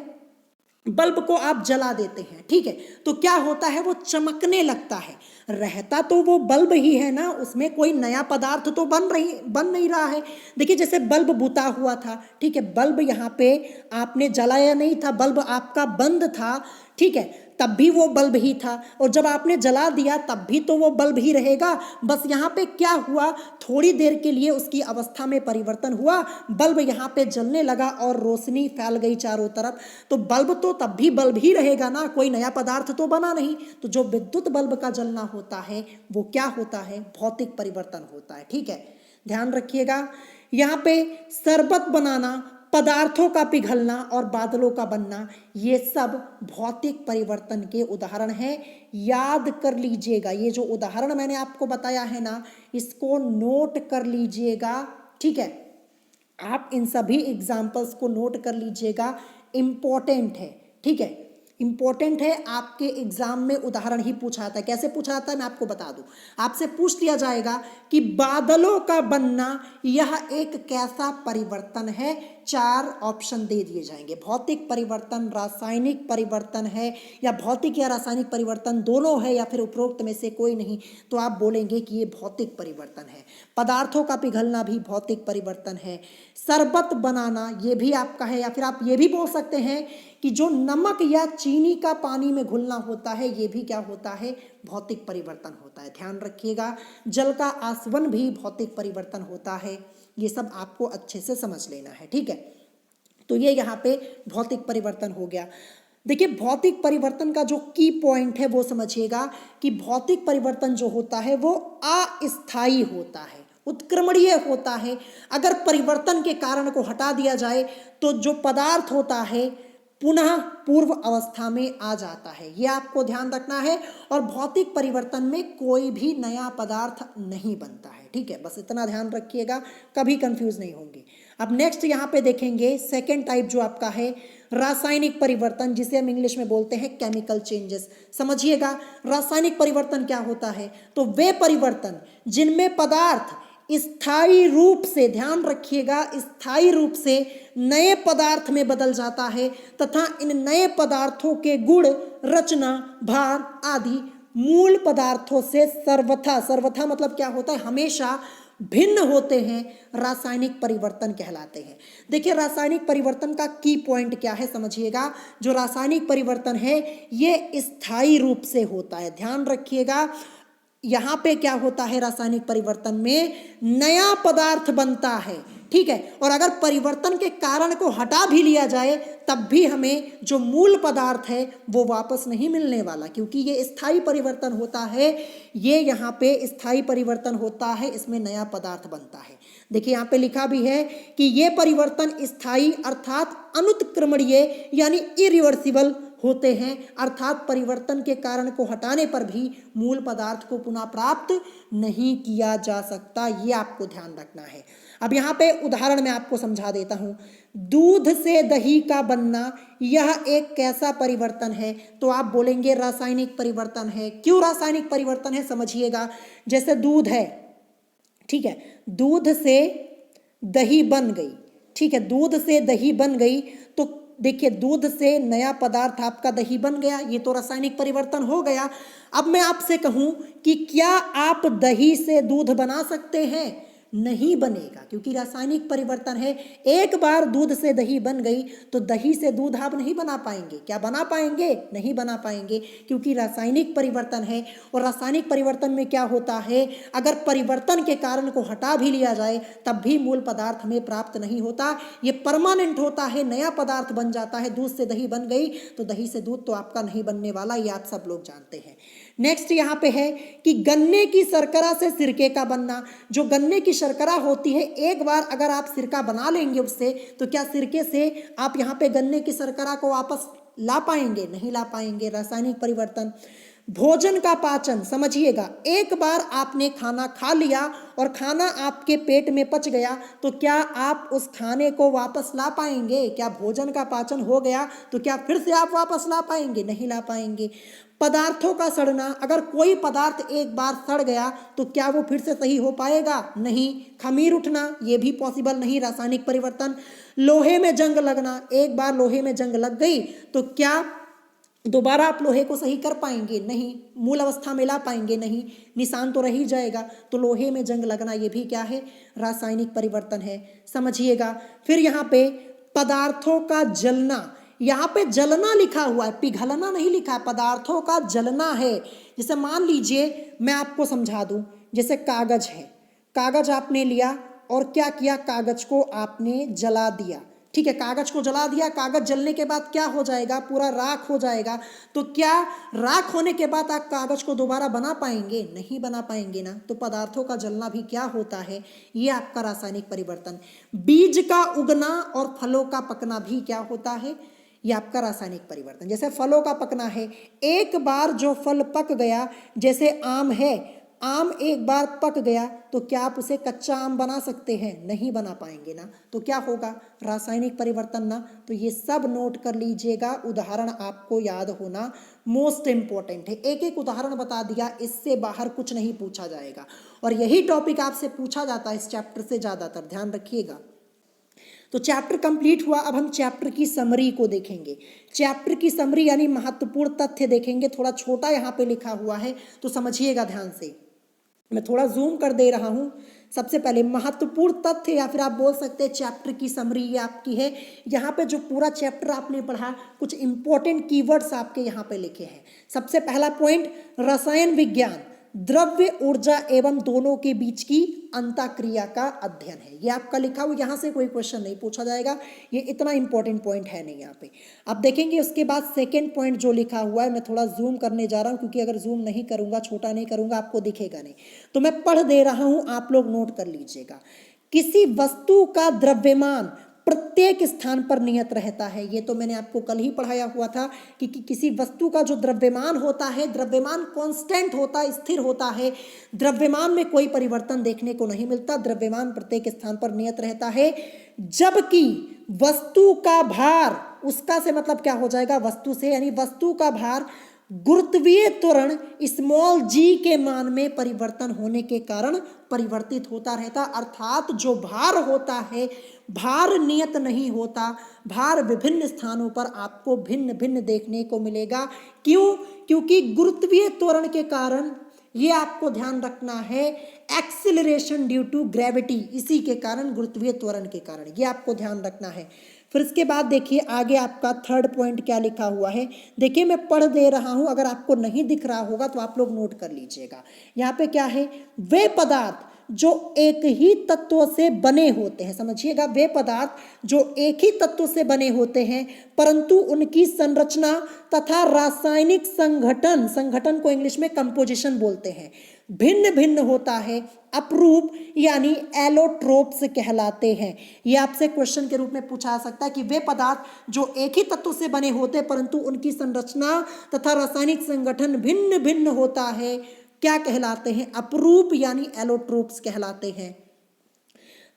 बल्ब को आप जला देते हैं, ठीक है, तो क्या होता है, वो चमकने लगता है। रहता तो वो बल्ब ही है ना, उसमें कोई नया पदार्थ तो बन नहीं रहा है। देखिए जैसे बल्ब बुता हुआ था, ठीक है, बल्ब यहाँ पे आपने जलाया नहीं था, बल्ब आपका बंद था, ठीक है, तब भी वो बल्ब ही था, और जब आपने जला दिया तब भी तो वो बल्ब ही रहेगा। बस यहाँ पे क्या हुआ, थोड़ी देर के लिए उसकी अवस्था में परिवर्तन हुआ, बल्ब यहाँ पे जलने लगा और रोशनी फैल गई चारों तरफ, तो बल्ब तो तब भी बल्ब ही रहेगा ना, कोई नया पदार्थ तो बना नहीं। तो जो विद्युत बल्ब का जलना होता है वो क्या होता है, भौतिक परिवर्तन होता है, ठीक है, ध्यान रखिएगा। यहाँ पे शरबत बनाना, पदार्थों का पिघलना और बादलों का बनना, ये सब भौतिक परिवर्तन के उदाहरण हैं। याद कर लीजिएगा, ये जो उदाहरण मैंने आपको बताया है ना, इसको नोट कर लीजिएगा, ठीक है, आप इन सभी एग्जाम्पल्स को नोट कर लीजिएगा, इंपॉर्टेंट है, ठीक है, इंपॉर्टेंट है। आपके एग्जाम में उदाहरण ही पूछा जाता है। कैसे पूछा जाता है मैं आपको बता दूं, आपसे पूछ लिया जाएगा कि बादलों का बनना यह एक कैसा परिवर्तन है, 4 ऑप्शन दे दिए जाएंगे, भौतिक परिवर्तन, रासायनिक परिवर्तन है, या भौतिक या रासायनिक परिवर्तन दोनों है, या फिर उपरोक्त में से कोई नहीं, तो आप बोलेंगे कि ये भौतिक परिवर्तन है। पदार्थों का पिघलना भी भौतिक परिवर्तन है, शरबत बनाना ये भी आपका है, या फिर आप ये भी बोल सकते हैं कि जो नमक या चीनी का पानी में घुलना होता है ये भी क्या होता है, भौतिक परिवर्तन होता है। ध्यान रखिएगा, जल का आसवन भी भौतिक परिवर्तन होता है। ये सब आपको अच्छे से समझ लेना है, ठीक है। तो ये यहाँ पे भौतिक परिवर्तन हो गया। देखिए भौतिक परिवर्तन का जो की पॉइंट है वो समझिएगा कि भौतिक परिवर्तन जो होता है वो अस्थायी होता है, उत्क्रमणीय होता है। अगर परिवर्तन के कारण को हटा दिया जाए तो जो पदार्थ होता है पुनः पूर्व अवस्था में आ जाता है, ये आपको ध्यान रखना है। और भौतिक परिवर्तन में कोई भी नया पदार्थ नहीं बनता है, ठीक है, बस इतना ध्यान रखिएगा, कभी कंफ्यूज नहीं होंगे। अब नेक्स्ट यहाँ पे देखेंगे सेकेंड टाइप जो आपका है रासायनिक परिवर्तन, जिसे हम इंग्लिश में बोलते हैं केमिकल चेंजेस। समझिएगा रासायनिक परिवर्तन क्या होता है, तो वे परिवर्तन जिनमें पदार्थ स्थायी रूप से, ध्यान रखिएगा, स्थायी रूप से नए पदार्थ में बदल जाता है तथा इन नए पदार्थों के गुण, रचना, भार आदि मूल पदार्थों से सर्वथा मतलब क्या होता है, हमेशा भिन्न होते हैं, रासायनिक परिवर्तन कहलाते हैं। देखिए रासायनिक परिवर्तन का की पॉइंट क्या है समझिएगा, जो रासायनिक परिवर्तन है ये स्थायी रूप से होता है। ध्यान रखिएगा, यहाँ पे क्या होता है, रासायनिक परिवर्तन में नया पदार्थ बनता है, ठीक है, और अगर परिवर्तन के कारण को हटा भी लिया जाए तब भी हमें जो मूल पदार्थ है वो वापस नहीं मिलने वाला, क्योंकि ये स्थायी परिवर्तन होता है। ये यहाँ पे स्थायी परिवर्तन होता है, इसमें नया पदार्थ बनता है। देखिए यहाँ पे लिखा भी है कि ये परिवर्तन स्थायी अर्थात अनुत्क्रमणीय यानी इरिवर्सिबल होते हैं, अर्थात परिवर्तन के कारण को हटाने पर भी मूल पदार्थ को पुनः प्राप्त नहीं किया जा सकता, ये आपको ध्यान रखना है। अब यहाँ पे उदाहरण मैं आपको समझा देता हूँ। दूध से दही का बनना यह एक कैसा परिवर्तन है, तो आप बोलेंगे रासायनिक परिवर्तन है। क्यों रासायनिक परिवर्तन है समझिएगा, जैसे दूध है, ठीक है, दूध से दही बन गई, ठीक है, दूध से दही बन गई, तो देखिए दूध से नया पदार्थ आपका दही बन गया, ये तो रासायनिक परिवर्तन हो गया। अब मैं आपसे कहूं कि क्या आप दही से दूध बना सकते हैं, नहीं बनेगा, क्योंकि रासायनिक परिवर्तन है। एक बार दूध से दही बन गई तो दही से दूध आप नहीं बना पाएंगे। क्या बना पाएंगे, नहीं बना पाएंगे, क्योंकि रासायनिक परिवर्तन है। और रासायनिक परिवर्तन में क्या होता है, अगर परिवर्तन के कारण को हटा भी लिया जाए तब भी मूल पदार्थ हमें प्राप्त नहीं होता, ये परमानेंट होता है, नया पदार्थ बन जाता है। दूध से दही बन गई तो दही से दूध तो आपका नहीं बनने वाला, ये आप सब लोग जानते हैं। नेक्स्ट यहाँ पे है कि गन्ने की शर्करा से सिरके का बनना। जो गन्ने की शर्करा होती है, एक बार अगर आप सिरका बना लेंगे उससे, तो क्या सिरके से आप यहाँ पे गन्ने की शर्करा को वापस ला पाएंगे, नहीं ला पाएंगे, रासायनिक परिवर्तन। भोजन का पाचन, समझिएगा, एक बार आपने खाना खा लिया और खाना आपके पेट में पच गया तो क्या आप उस खाने को वापस ला पाएंगे? क्या भोजन का पाचन हो गया तो क्या फिर से आप वापस ला पाएंगे? नहीं ला पाएंगे। पदार्थों का सड़ना, अगर कोई पदार्थ एक बार सड़ गया तो क्या वो फिर से सही हो पाएगा? नहीं। खमीर उठना, ये भी पॉसिबल नहीं, रासायनिक परिवर्तन। लोहे में जंग लगना, एक बार लोहे में जंग लग गई तो क्या दोबारा आप लोहे को सही कर पाएंगे? नहीं। मूल अवस्था में ला पाएंगे? नहीं, निशान तो रह ही जाएगा। तो लोहे में जंग लगना ये भी क्या है? रासायनिक परिवर्तन है, समझिएगा। फिर यहाँ पे पदार्थों का जलना, यहाँ पे जलना लिखा हुआ है, पिघलना नहीं लिखा है, पदार्थों का जलना है। जैसे मान लीजिए मैं आपको समझा दूं, जैसे कागज है, कागज आपने लिया और क्या किया, कागज को आपने जला दिया, ठीक है, कागज को जला दिया, कागज जलने के बाद क्या हो जाएगा? पूरा राख हो जाएगा। तो क्या राख होने के बाद आप कागज को दोबारा बना पाएंगे? नहीं बना पाएंगे ना। तो पदार्थों का जलना भी क्या होता है? ये आपका रासायनिक परिवर्तन। बीज का उगना और फलों का पकना भी क्या होता है? ये आपका रासायनिक परिवर्तन। जैसे फलों का पकना है, एक बार जो फल पक गया, जैसे आम है, आम एक बार पक गया तो क्या आप उसे कच्चा आम बना सकते हैं? नहीं बना पाएंगे ना। तो क्या होगा? रासायनिक परिवर्तन ना। तो ये सब नोट कर लीजिएगा, उदाहरण आपको याद होना मोस्ट इंपॉर्टेंट है। एक एक उदाहरण बता दिया, इससे बाहर कुछ नहीं पूछा जाएगा और यही टॉपिक आपसे पूछा जाता है इस चैप्टर से ज़्यादातर, ध्यान रखिएगा। तो चैप्टर कंप्लीट हुआ। अब हम चैप्टर की समरी को देखेंगे। चैप्टर की समरी यानी महत्वपूर्ण तथ्य देखेंगे। थोड़ा छोटा यहाँ पे लिखा हुआ है तो समझिएगा ध्यान से, मैं थोड़ा जूम कर दे रहा हूँ। सबसे पहले महत्वपूर्ण तथ्य या फिर आप बोल सकते हैं चैप्टर की समरी ये आपकी है। यहाँ पे जो पूरा चैप्टर आपने पढ़ा, कुछ इंपॉर्टेंट कीवर्ड्स आपके यहाँ पे लिखे हैं। सबसे पहला पॉइंट, रसायन विज्ञान द्रव्य, ऊर्जा एवं दोनों के बीच की अंतःक्रिया का अध्ययन है। ये आपका लिखा हुआ, यहाँ से कोई क्वेश्चन नहीं पूछा जाएगा, ये इतना इंपॉर्टेंट पॉइंट है नहीं यहाँ पे। आप देखेंगे उसके बाद सेकेंड पॉइंट जो लिखा हुआ है, मैं थोड़ा जूम करने जा रहा हूँ क्योंकि अगर जूम नहीं करूँगा, छोटा नहीं करूँगा, आपको दिखेगा नहीं। तो मैं पढ़ दे रहा हूँ, आप लोग नोट कर लीजिएगा। किसी वस्तु का द्रव्यमान प्रत्येक स्थान पर नियत रहता है। ये तो मैंने आपको कल ही पढ़ाया हुआ था कि किसी वस्तु का जो द्रव्यमान होता है, द्रव्यमान कांस्टेंट होता है, स्थिर होता है। द्रव्यमान में कोई परिवर्तन देखने को नहीं मिलता, द्रव्यमान प्रत्येक स्थान पर नियत रहता है। जबकि वस्तु का भार, उसका से मतलब क्या हो जाएगा? वस्तु से, यानी वस्तु का भार गुरुत्वीय त्वरण स्मॉल g के मान में परिवर्तन होने के कारण परिवर्तित होता रहता। अर्थात जो भार होता है, भार नियत नहीं होता, भार विभिन्न स्थानों पर आपको भिन्न भिन्न देखने को मिलेगा। क्यों? क्योंकि गुरुत्वीय त्वरण के कारण, ये आपको ध्यान रखना है, एक्सिलरेशन ड्यू टू ग्रेविटी, इसी के कारण, गुरुत्वीय त्वरण के कारण, ये आपको ध्यान रखना है। फिर इसके बाद देखिए आगे आपका थर्ड पॉइंट क्या लिखा हुआ है। देखिए मैं पढ़ दे रहा हूं, अगर आपको नहीं दिख रहा होगा तो आप लोग नोट कर लीजिएगा। यहाँ पे क्या है? वे पदार्थ जो एक ही तत्व से बने होते हैं, समझिएगा, वे पदार्थ जो एक ही तत्व से बने होते हैं परंतु उनकी संरचना तथा रासायनिक संगठन, संगठन को इंग्लिश में कंपोजिशन बोलते हैं, भिन्न भिन्न होता है, अपरूप यानी एलोट्रोप्स कहलाते हैं। ये आपसे क्वेश्चन के रूप में पूछा जा सकता है कि वे पदार्थ जो एक ही तत्व से बने होते हैं परंतु उनकी संरचना तथा रासायनिक संगठन भिन्न भिन्न होता है, क्या कहलाते हैं? अपरूप यानी एलोट्रोप्स कहलाते हैं।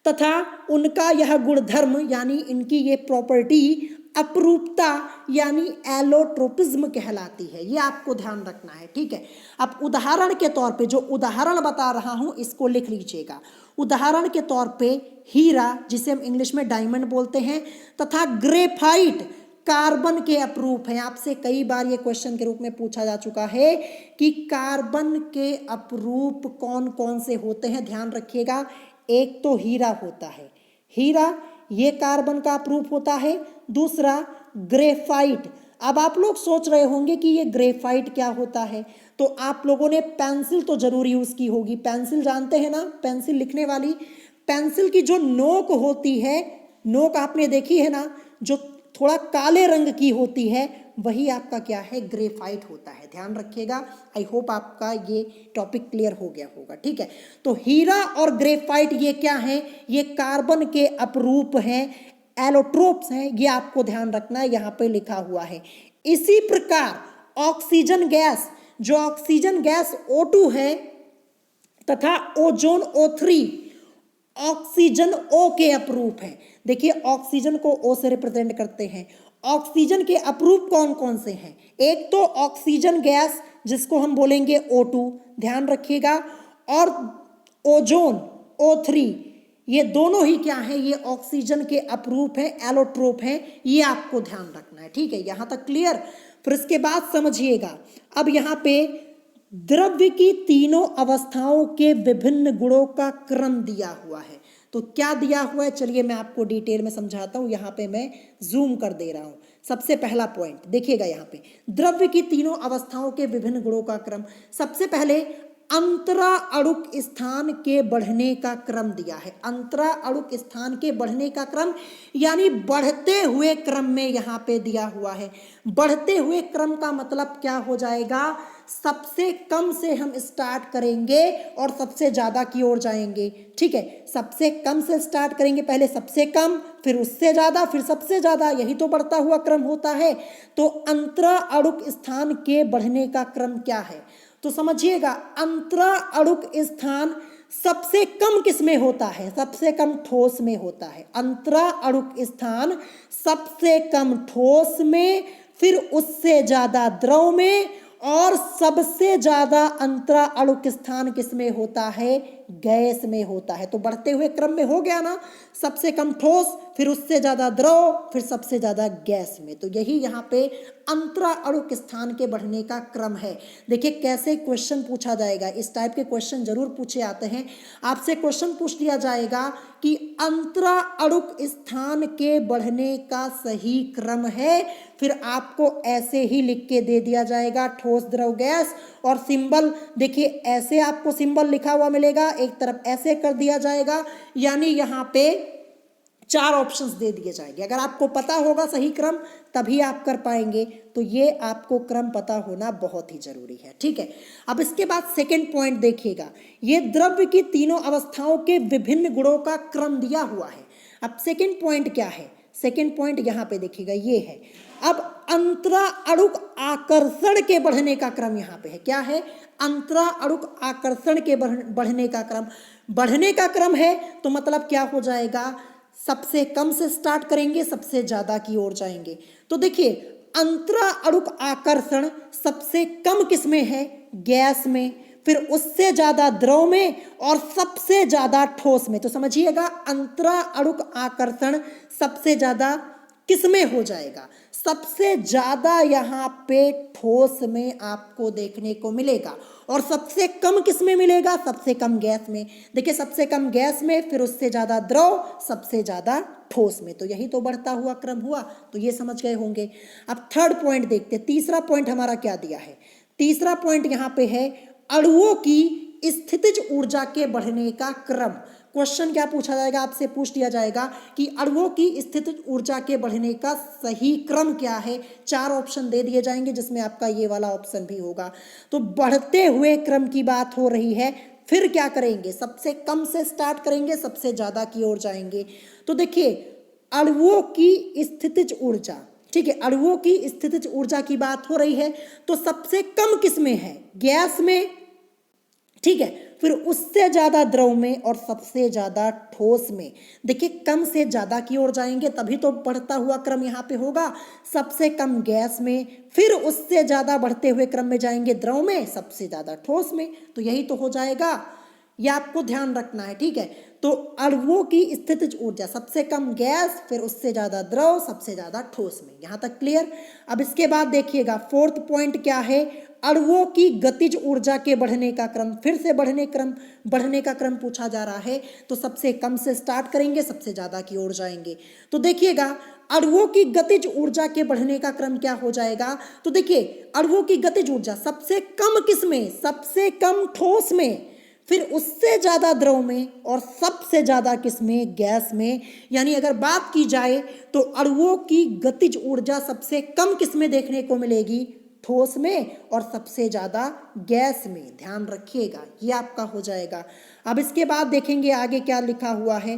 तथा उनका यह गुणधर्म यानी इनकी ये प्रॉपर्टी अपरूपता यानी एलोट्रोपिज्म कहलाती है। ये आपको ध्यान रखना है, ठीक है। अब उदाहरण के तौर पे जो उदाहरण बता रहा हूं इसको लिख लीजिएगा। उदाहरण के तौर पे हीरा, जिसे हम इंग्लिश में डायमंड बोलते हैं, तथा ग्रेफाइट कार्बन के अपरूप हैं। आपसे कई बार ये क्वेश्चन के रूप में पूछा जा चुका है कि कार्बन के अपरूप कौन कौन से होते हैं, ध्यान रखिएगा। एक तो हीरा होता है, हीरा ये कार्बन का अपरूप होता है। दूसरा ग्रेफाइट। अब आप लोग सोच रहे होंगे कि ये ग्रेफाइट क्या होता है, तो आप लोगों ने पेंसिल तो जरूर यूज की होगी। पेंसिल जानते हैं ना, पेंसिल लिखने वाली, पेंसिल की जो नोक होती है, नोक आपने देखी है ना, जो थोड़ा काले रंग की होती है, वही आपका क्या है? ग्रेफाइट होता है। ध्यान रखिएगा। आई होप आपका ये टॉपिक क्लियर हो गया होगा, ठीक है। तो हीरा और ग्रेफाइट ये क्या है? ये कार्बन के अपरूप हैं, एलोट्रोप्स हैं, ये आपको ध्यान रखना है, यहाँ पे लिखा हुआ है। इसी प्रकार ऑक्सीजन गैस जो ऑक्सीजन गैस O2 है तथा ओजोन O3 ऑक्सीजन O के अपरूप है। देखिए ऑक्सीजन को O से रिप्रेजेंट करते हैं। ऑक्सीजन के अपरूप कौन कौन से हैं? एक तो ऑक्सीजन गैस जिसको हम बोलेंगे O2, ध्यान रखिएगा, और ओजोन O3, ये दोनों ही क्या है? ये ऑक्सीजन के अपरूप हैं, एलोट्रोप हैं, ये आपको ध्यान रखना है। ठीक है, यहां तक क्लियर? फिर इसके बाद समझिएगा, अब यहाँ पे द्रव्य की तीनों अवस्थाओं के विभिन्न गुणों का क्रम दिया हुआ है। तो क्या दिया हुआ है, चलिए मैं आपको डिटेल में समझाता हूं। यहाँ पे मैं जूम कर दे रहा हूं। सबसे पहला पॉइंट देखिएगा, यहाँ पे द्रव्य की तीनों अवस्थाओं के विभिन्न गुणों का क्रम। सबसे पहले अंतरा अणुक स्थान के बढ़ने का क्रम दिया है। अंतरा अणुक स्थान के बढ़ने का क्रम यानी बढ़ते हुए क्रम में यहाँ पे दिया हुआ है। बढ़ते हुए क्रम का मतलब क्या हो जाएगा? सबसे कम से हम स्टार्ट करेंगे और सबसे ज्यादा की ओर जाएंगे। ठीक है, सबसे कम से स्टार्ट करेंगे, पहले सबसे कम, फिर उससे ज्यादा, फिर सबसे ज्यादा, यही तो बढ़ता हुआ क्रम होता है। तो अंतरा अणुक स्थान के बढ़ने का क्रम क्या है? तो समझिएगा, अंतरा अणुक स्थान सबसे कम किस में होता है? सबसे कम ठोस में होता है। अंतरा अणुक स्थान सबसे कम ठोस में, फिर उससे ज्यादा द्रव में, और सबसे ज्यादा अंतरा अणुक स्थान किस में होता है? गैस में होता है। तो बढ़ते हुए क्रम में हो गया ना, सबसे कम ठोस, फिर उससे ज्यादा द्रव, फिर सबसे ज्यादा गैस में। तो यही यहाँ पे अंतरा अणुक स्थान के बढ़ने का क्रम है। देखिए कैसे क्वेश्चन पूछा जाएगा, इस टाइप के क्वेश्चन जरूर पूछे आते हैं। आपसे क्वेश्चन पूछ लिया जाएगा कि अंतरा अणुक स्थान के बढ़ने का सही क्रम है, फिर आपको ऐसे ही लिख के दे दिया जाएगा, ठोस द्रव गैस, और सिंबल देखिए ऐसे आपको सिंबल लिखा हुआ मिलेगा, एक तरफ ऐसे कर दिया जाएगा, यानी यहाँ पे 4 ऑप्शंस दे दिए जाएंगे। अगर आपको पता होगा सही क्रम तभी आप कर पाएंगे, तो ये आपको क्रम पता होना बहुत ही जरूरी है। ठीक है, अब इसके बाद सेकंड पॉइंट देखिएगा, ये द्रव्य की तीनों अवस्थाओं के विभिन्न गुणों का क्रम दिया हुआ है। अब सेकंड पॉइंट क्या है? सेकंड पॉइंट यहाँ पे देखिएगा, ये है अब अंतरा अणुक आकर्षण के बढ़ने का क्रम। यहाँ पे है क्या है? अंतरा अणुक आकर्षण के बढ़ने का क्रम। बढ़ने का क्रम है तो मतलब क्या हो जाएगा? सबसे कम से स्टार्ट करेंगे, सबसे ज्यादा की ओर जाएंगे। तो देखिए अंतरा अणुक आकर्षण सबसे कम किस में है? गैस में, फिर उससे ज्यादा द्रव में, और सबसे ज्यादा ठोस में। तो समझिएगा अंतरा अणुक आकर्षण सबसे ज्यादा किस में हो जाएगा? सबसे ज्यादा यहाँ पे ठोस में आपको देखने को मिलेगा, और सबसे कम किस में मिलेगा? सबसे कम गैस में। देखिए सबसे कम गैस में, फिर उससे ज्यादा द्रव, सबसे ज्यादा ठोस में। तो यही तो बढ़ता हुआ क्रम हुआ, तो ये समझ गए होंगे। अब थर्ड पॉइंट देखते, तीसरा पॉइंट हमारा क्या दिया है? तीसरा पॉइंट यहाँ पे है अणुओं की स्थितिज ऊर्जा के बढ़ने का क्रम। क्वेश्चन क्या पूछा जाएगा? आपसे पूछ लिया जाएगा कि अणुओं की स्थितिज ऊर्जा के बढ़ने का सही क्रम क्या है। 4 ऑप्शन दे दिए जाएंगे, जिसमें आपका ये वाला ऑप्शन भी होगा। तो बढ़ते हुए क्रम की बात हो रही है, फिर क्या करेंगे? सबसे कम से स्टार्ट करेंगे, सबसे ज्यादा की ओर जाएंगे। तो देखिए अणुओं की स्थितिज ऊर्जा, ठीक है, अणुओं की स्थितिज ऊर्जा की बात हो रही है, तो सबसे कम किस में है? गैस में, ठीक है, फिर उससे ज्यादा द्रव में, और सबसे ज्यादा ठोस में। देखिए कम से ज्यादा की ओर जाएंगे तभी तो बढ़ता हुआ क्रम यहाँ पे होगा। सबसे कम गैस में, फिर उससे ज्यादा बढ़ते हुए क्रम में जाएंगे द्रव में, सबसे ज्यादा ठोस में। तो यही तो हो जाएगा, ये आपको ध्यान रखना है। ठीक है, तो अणुओं की स्थितिज ऊर्जा सबसे कम गैस, फिर उससे ज्यादा द्रव, सबसे ज्यादा ठोस में। यहां तक क्लियर? अब इसके बाद देखिएगा फोर्थ पॉइंट क्या है? अणुओं की गतिज ऊर्जा के बढ़ने का क्रम। फिर से बढ़ने का क्रम पूछा जा रहा है, तो सबसे कम से स्टार्ट करेंगे, सबसे ज्यादा की ओर जाएंगे। तो देखिएगा अणुओं की गतिज ऊर्जा के बढ़ने का क्रम क्या हो जाएगा? तो देखिए अणुओं की गतिज ऊर्जा सबसे कम किस में? सबसे कम ठोस में, फिर उससे ज्यादा द्रव में, और सबसे ज्यादा किसमें? गैस में। यानी अगर बात की जाए तो अणुओं की गतिज ऊर्जा सबसे कम किसमें देखने को मिलेगी? ठोस में, और सबसे ज्यादा गैस में। ध्यान रखिएगा, ये आपका हो जाएगा। अब इसके बाद देखेंगे आगे क्या लिखा हुआ है।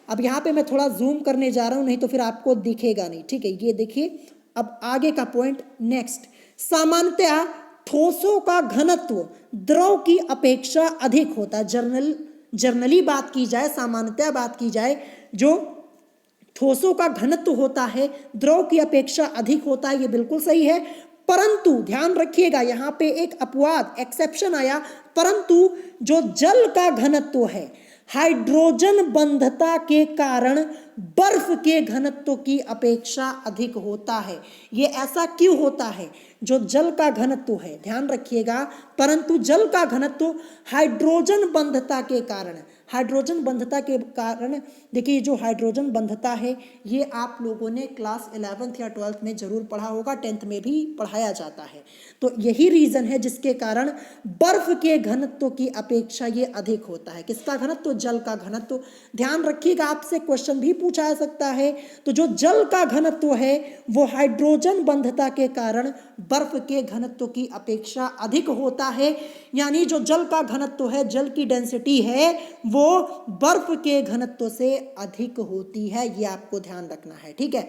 अब यहाँ पे मैं थोड़ा जूम करने जा रहा हूँ, नहीं तो फिर आपको दिखेगा नहीं। ठीक है, ये देखिए अब आगे का पॉइंट नेक्स्ट। सामान्यतया ठोसों का घनत्व द्रव की अपेक्षा अधिक होता है। जर्नली बात की जाए, सामान्यतः बात की जाए, जो ठोसों का घनत्व होता है द्रव की अपेक्षा अधिक होता है, ये बिल्कुल सही है। परंतु ध्यान रखिएगा, यहाँ पे एक अपवाद, एक्सेप्शन आया, परंतु जो जल का घनत्व है हाइड्रोजन बंधता के कारण बर्फ के घनत्व की अपेक्षा अधिक होता है। ये ऐसा क्यों होता है? जो जल का घनत्व है, ध्यान रखिएगा, परंतु जल का घनत्व हाइड्रोजन बंधता के कारण, हाइड्रोजन बंधता के कारण, देखिए जो हाइड्रोजन बंधता है ये आप लोगों ने क्लास 11th या 12th में जरूर पढ़ा होगा, 10th में भी पढ़ाया जाता है। तो यही रीजन है जिसके कारण बर्फ के घनत्व की अपेक्षा ये अधिक होता है। किसका घनत्व? जल का घनत्व। ध्यान रखिएगा, आपसे क्वेश्चन भी पूछा जा सकता है। तो जो जल का घनत्व है वो हाइड्रोजन बंधता के कारण बर्फ के घनत्व की अपेक्षा अधिक होता है। यानी जो जल का घनत्व है, जल की डेंसिटी है, वो बर्फ के घनत्व से अधिक होती है। ये आपको ध्यान रखना है, ठीक है।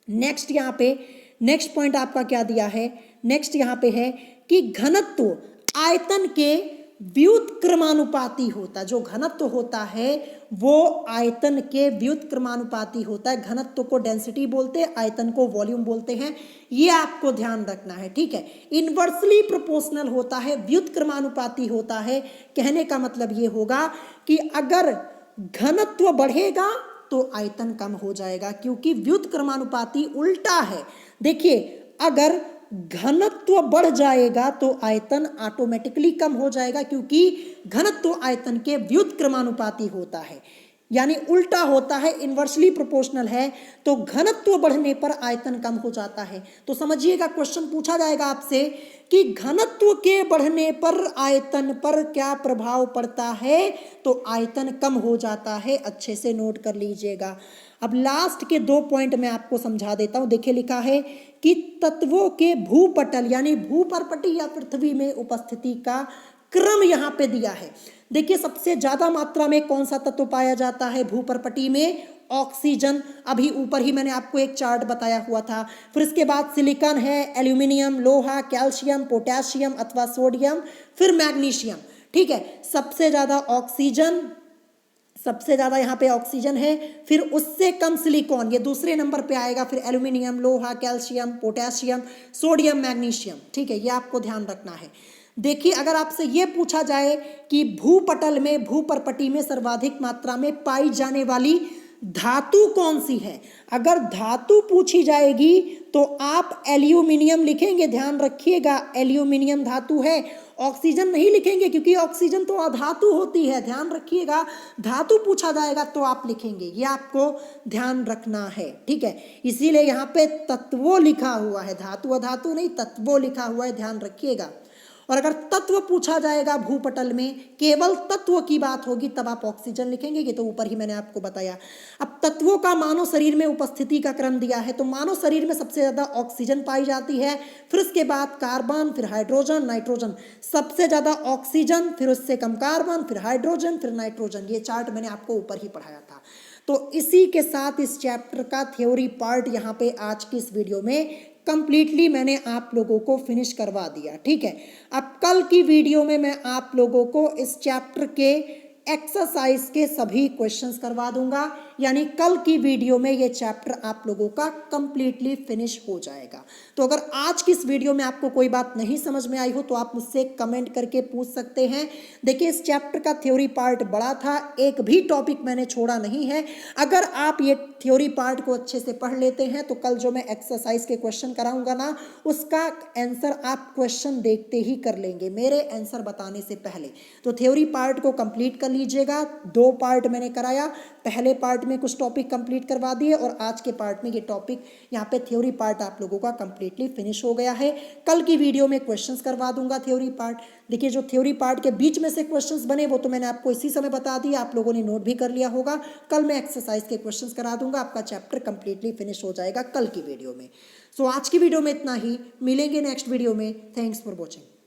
नेक्स्ट यहाँ पे नेक्स्ट पॉइंट आपका क्या दिया है? नेक्स्ट यहाँ पे है कि घनत्व आयतन के व्युत्क्रमानुपाती होता है। जो घनत्व होता है वो आयतन के व्युत्क्रमानुपाती होता है। घनत्व को डेंसिटी बोलते हैं, आयतन को वॉल्यूम बोलते हैं। ये आपको ध्यान रखना है, ठीक है। इनवर्सली प्रोपोर्शनल होता है, व्युत्क्रमानुपाती होता है। कहने का मतलब ये होगा कि अगर घनत्व बढ़ेगा तो आयतन कम हो जाएगा, क्योंकि व्युत्क्रमानुपाती उल्टा है। देखिए, अगर घनत्व बढ़ जाएगा तो आयतन ऑटोमेटिकली कम हो जाएगा, क्योंकि घनत्व आयतन के व्युत्क्रमानुपाती होता है। यानी उल्टा होता है, इनवर्सली प्रोपोर्शनल है, तो घनत्व बढ़ने पर आयतन कम हो जाता है। तो समझिएगा, क्वेश्चन पूछा जाएगा आपसे कि घनत्व के बढ़ने पर आयतन पर क्या प्रभाव पड़ता है? तो आयतन कम हो जाता है। अच्छे से नोट कर लीजिएगा। अब लास्ट के 2 पॉइंट मैं आपको समझा देता हूं। देखिए, लिखा है कि तत्वों के भूपटल यानी भूपर्पटी या पृथ्वी में उपस्थिति का क्रम यहाँ पे दिया है। देखिए, सबसे ज्यादा मात्रा में कौन सा तत्व पाया जाता है भूपर्पटी में? ऑक्सीजन। अभी ऊपर ही मैंने आपको एक चार्ट बताया हुआ था। फिर इसके बाद सिलिकॉन है, एल्यूमिनियम, लोहा, कैल्शियम, पोटेशियम अथवा सोडियम, फिर मैग्नीशियम, ठीक है। सबसे ज्यादा ऑक्सीजन, सबसे ज्यादा यहाँ पे ऑक्सीजन है, फिर उससे कम सिलिकॉन, ये दूसरे नंबर पे आएगा, फिर एल्यूमिनियम, लोहा, कैल्शियम, पोटेशियम, सोडियम, मैग्नीशियम, ठीक है। ये आपको ध्यान रखना है। देखिए, अगर आपसे ये पूछा जाए कि भूपटल में, भूपर्पटी में सर्वाधिक मात्रा में पाई जाने वाली धातु कौन सी है, अगर धातु पूछी जाएगी तो आप एल्यूमिनियम लिखेंगे। ध्यान रखिएगा, एल्यूमिनियम धातु है, ऑक्सीजन नहीं लिखेंगे, क्योंकि ऑक्सीजन तो अधातु होती है। ध्यान रखिएगा, धातु पूछा जाएगा तो आप लिखेंगे। ये आपको ध्यान रखना है, ठीक है। इसीलिए यहाँ पे तत्वों लिखा हुआ है, धातु अधातु नहीं, तत्वों लिखा हुआ है, ध्यान रखिएगा। और अगर तत्व पूछा जाएगा भूपटल में, केवल तत्व की बात होगी, तब आप ऑक्सीजन लिखेंगे। ये तो ऊपर ही मैंने आपको बताया। अब तत्वों का मानव शरीर में उपस्थिति का क्रम दिया है, तो मानव शरीर में सबसे ज्यादा ऑक्सीजन पाई जाती है, फिर उसके बाद कार्बन, फिर हाइड्रोजन, नाइट्रोजन। सबसे ज्यादा ऑक्सीजन, फिर उससे कम कार्बन, फिर हाइड्रोजन, फिर नाइट्रोजन। ये चार्ट मैंने आपको ऊपर ही पढ़ाया था। तो इसी के साथ इस चैप्टर का थ्योरी पार्ट यहाँ पे आज की इस वीडियो में कंप्लीटली मैंने आप लोगों को फिनिश करवा दिया, ठीक है। अब कल की वीडियो में मैं आप लोगों को इस चैप्टर के एक्सरसाइज के सभी क्वेश्चंस करवा दूंगा। यानी कल की वीडियो में ये चैप्टर आप लोगों का कंप्लीटली फिनिश हो जाएगा। तो अगर आज की इस वीडियो में आपको कोई बात नहीं समझ में आई हो तो आप मुझसे कमेंट करके पूछ सकते हैं। देखिए, इस चैप्टर का थ्योरी पार्ट बड़ा था, एक भी टॉपिक मैंने छोड़ा नहीं है। अगर आप ये थ्योरी पार्ट को अच्छे से पढ़ लेते हैं तो कल जो मैं एक्सरसाइज के क्वेश्चन कराऊंगा ना, उसका आंसर आप क्वेश्चन देखते ही कर लेंगे, मेरे आंसर बताने से पहले। तो थ्योरी पार्ट को कंप्लीट कर लीजिएगा। 2 पार्ट मैंने कराया, पहले पार्ट में कुछ टॉपिक कंप्लीट करवा दिए और आज के पार्ट में ये टॉपिक यहाँ पे थ्योरी पार्ट आप लोगों का कंप्लीटली फिनिश हो गया है। कल की वीडियो में क्वेश्चंस करवा दूंगा थ्योरी पार्ट। देखिए, जो थ्योरी पार्ट के बीच में से क्वेश्चंस बने वो तो मैंने आपको इसी समय बता दिया, आप लोगों ने नोट भी कर लिया होगा। कल मैं एक्सरसाइज के क्वेश्चंस करा दूंगा, आपका चैप्टर कंप्लीटली फिनिश हो जाएगा कल की वीडियो में। सो आज की वीडियो में इतना ही, मिलेंगे नेक्स्ट वीडियो में। Thanks for watching.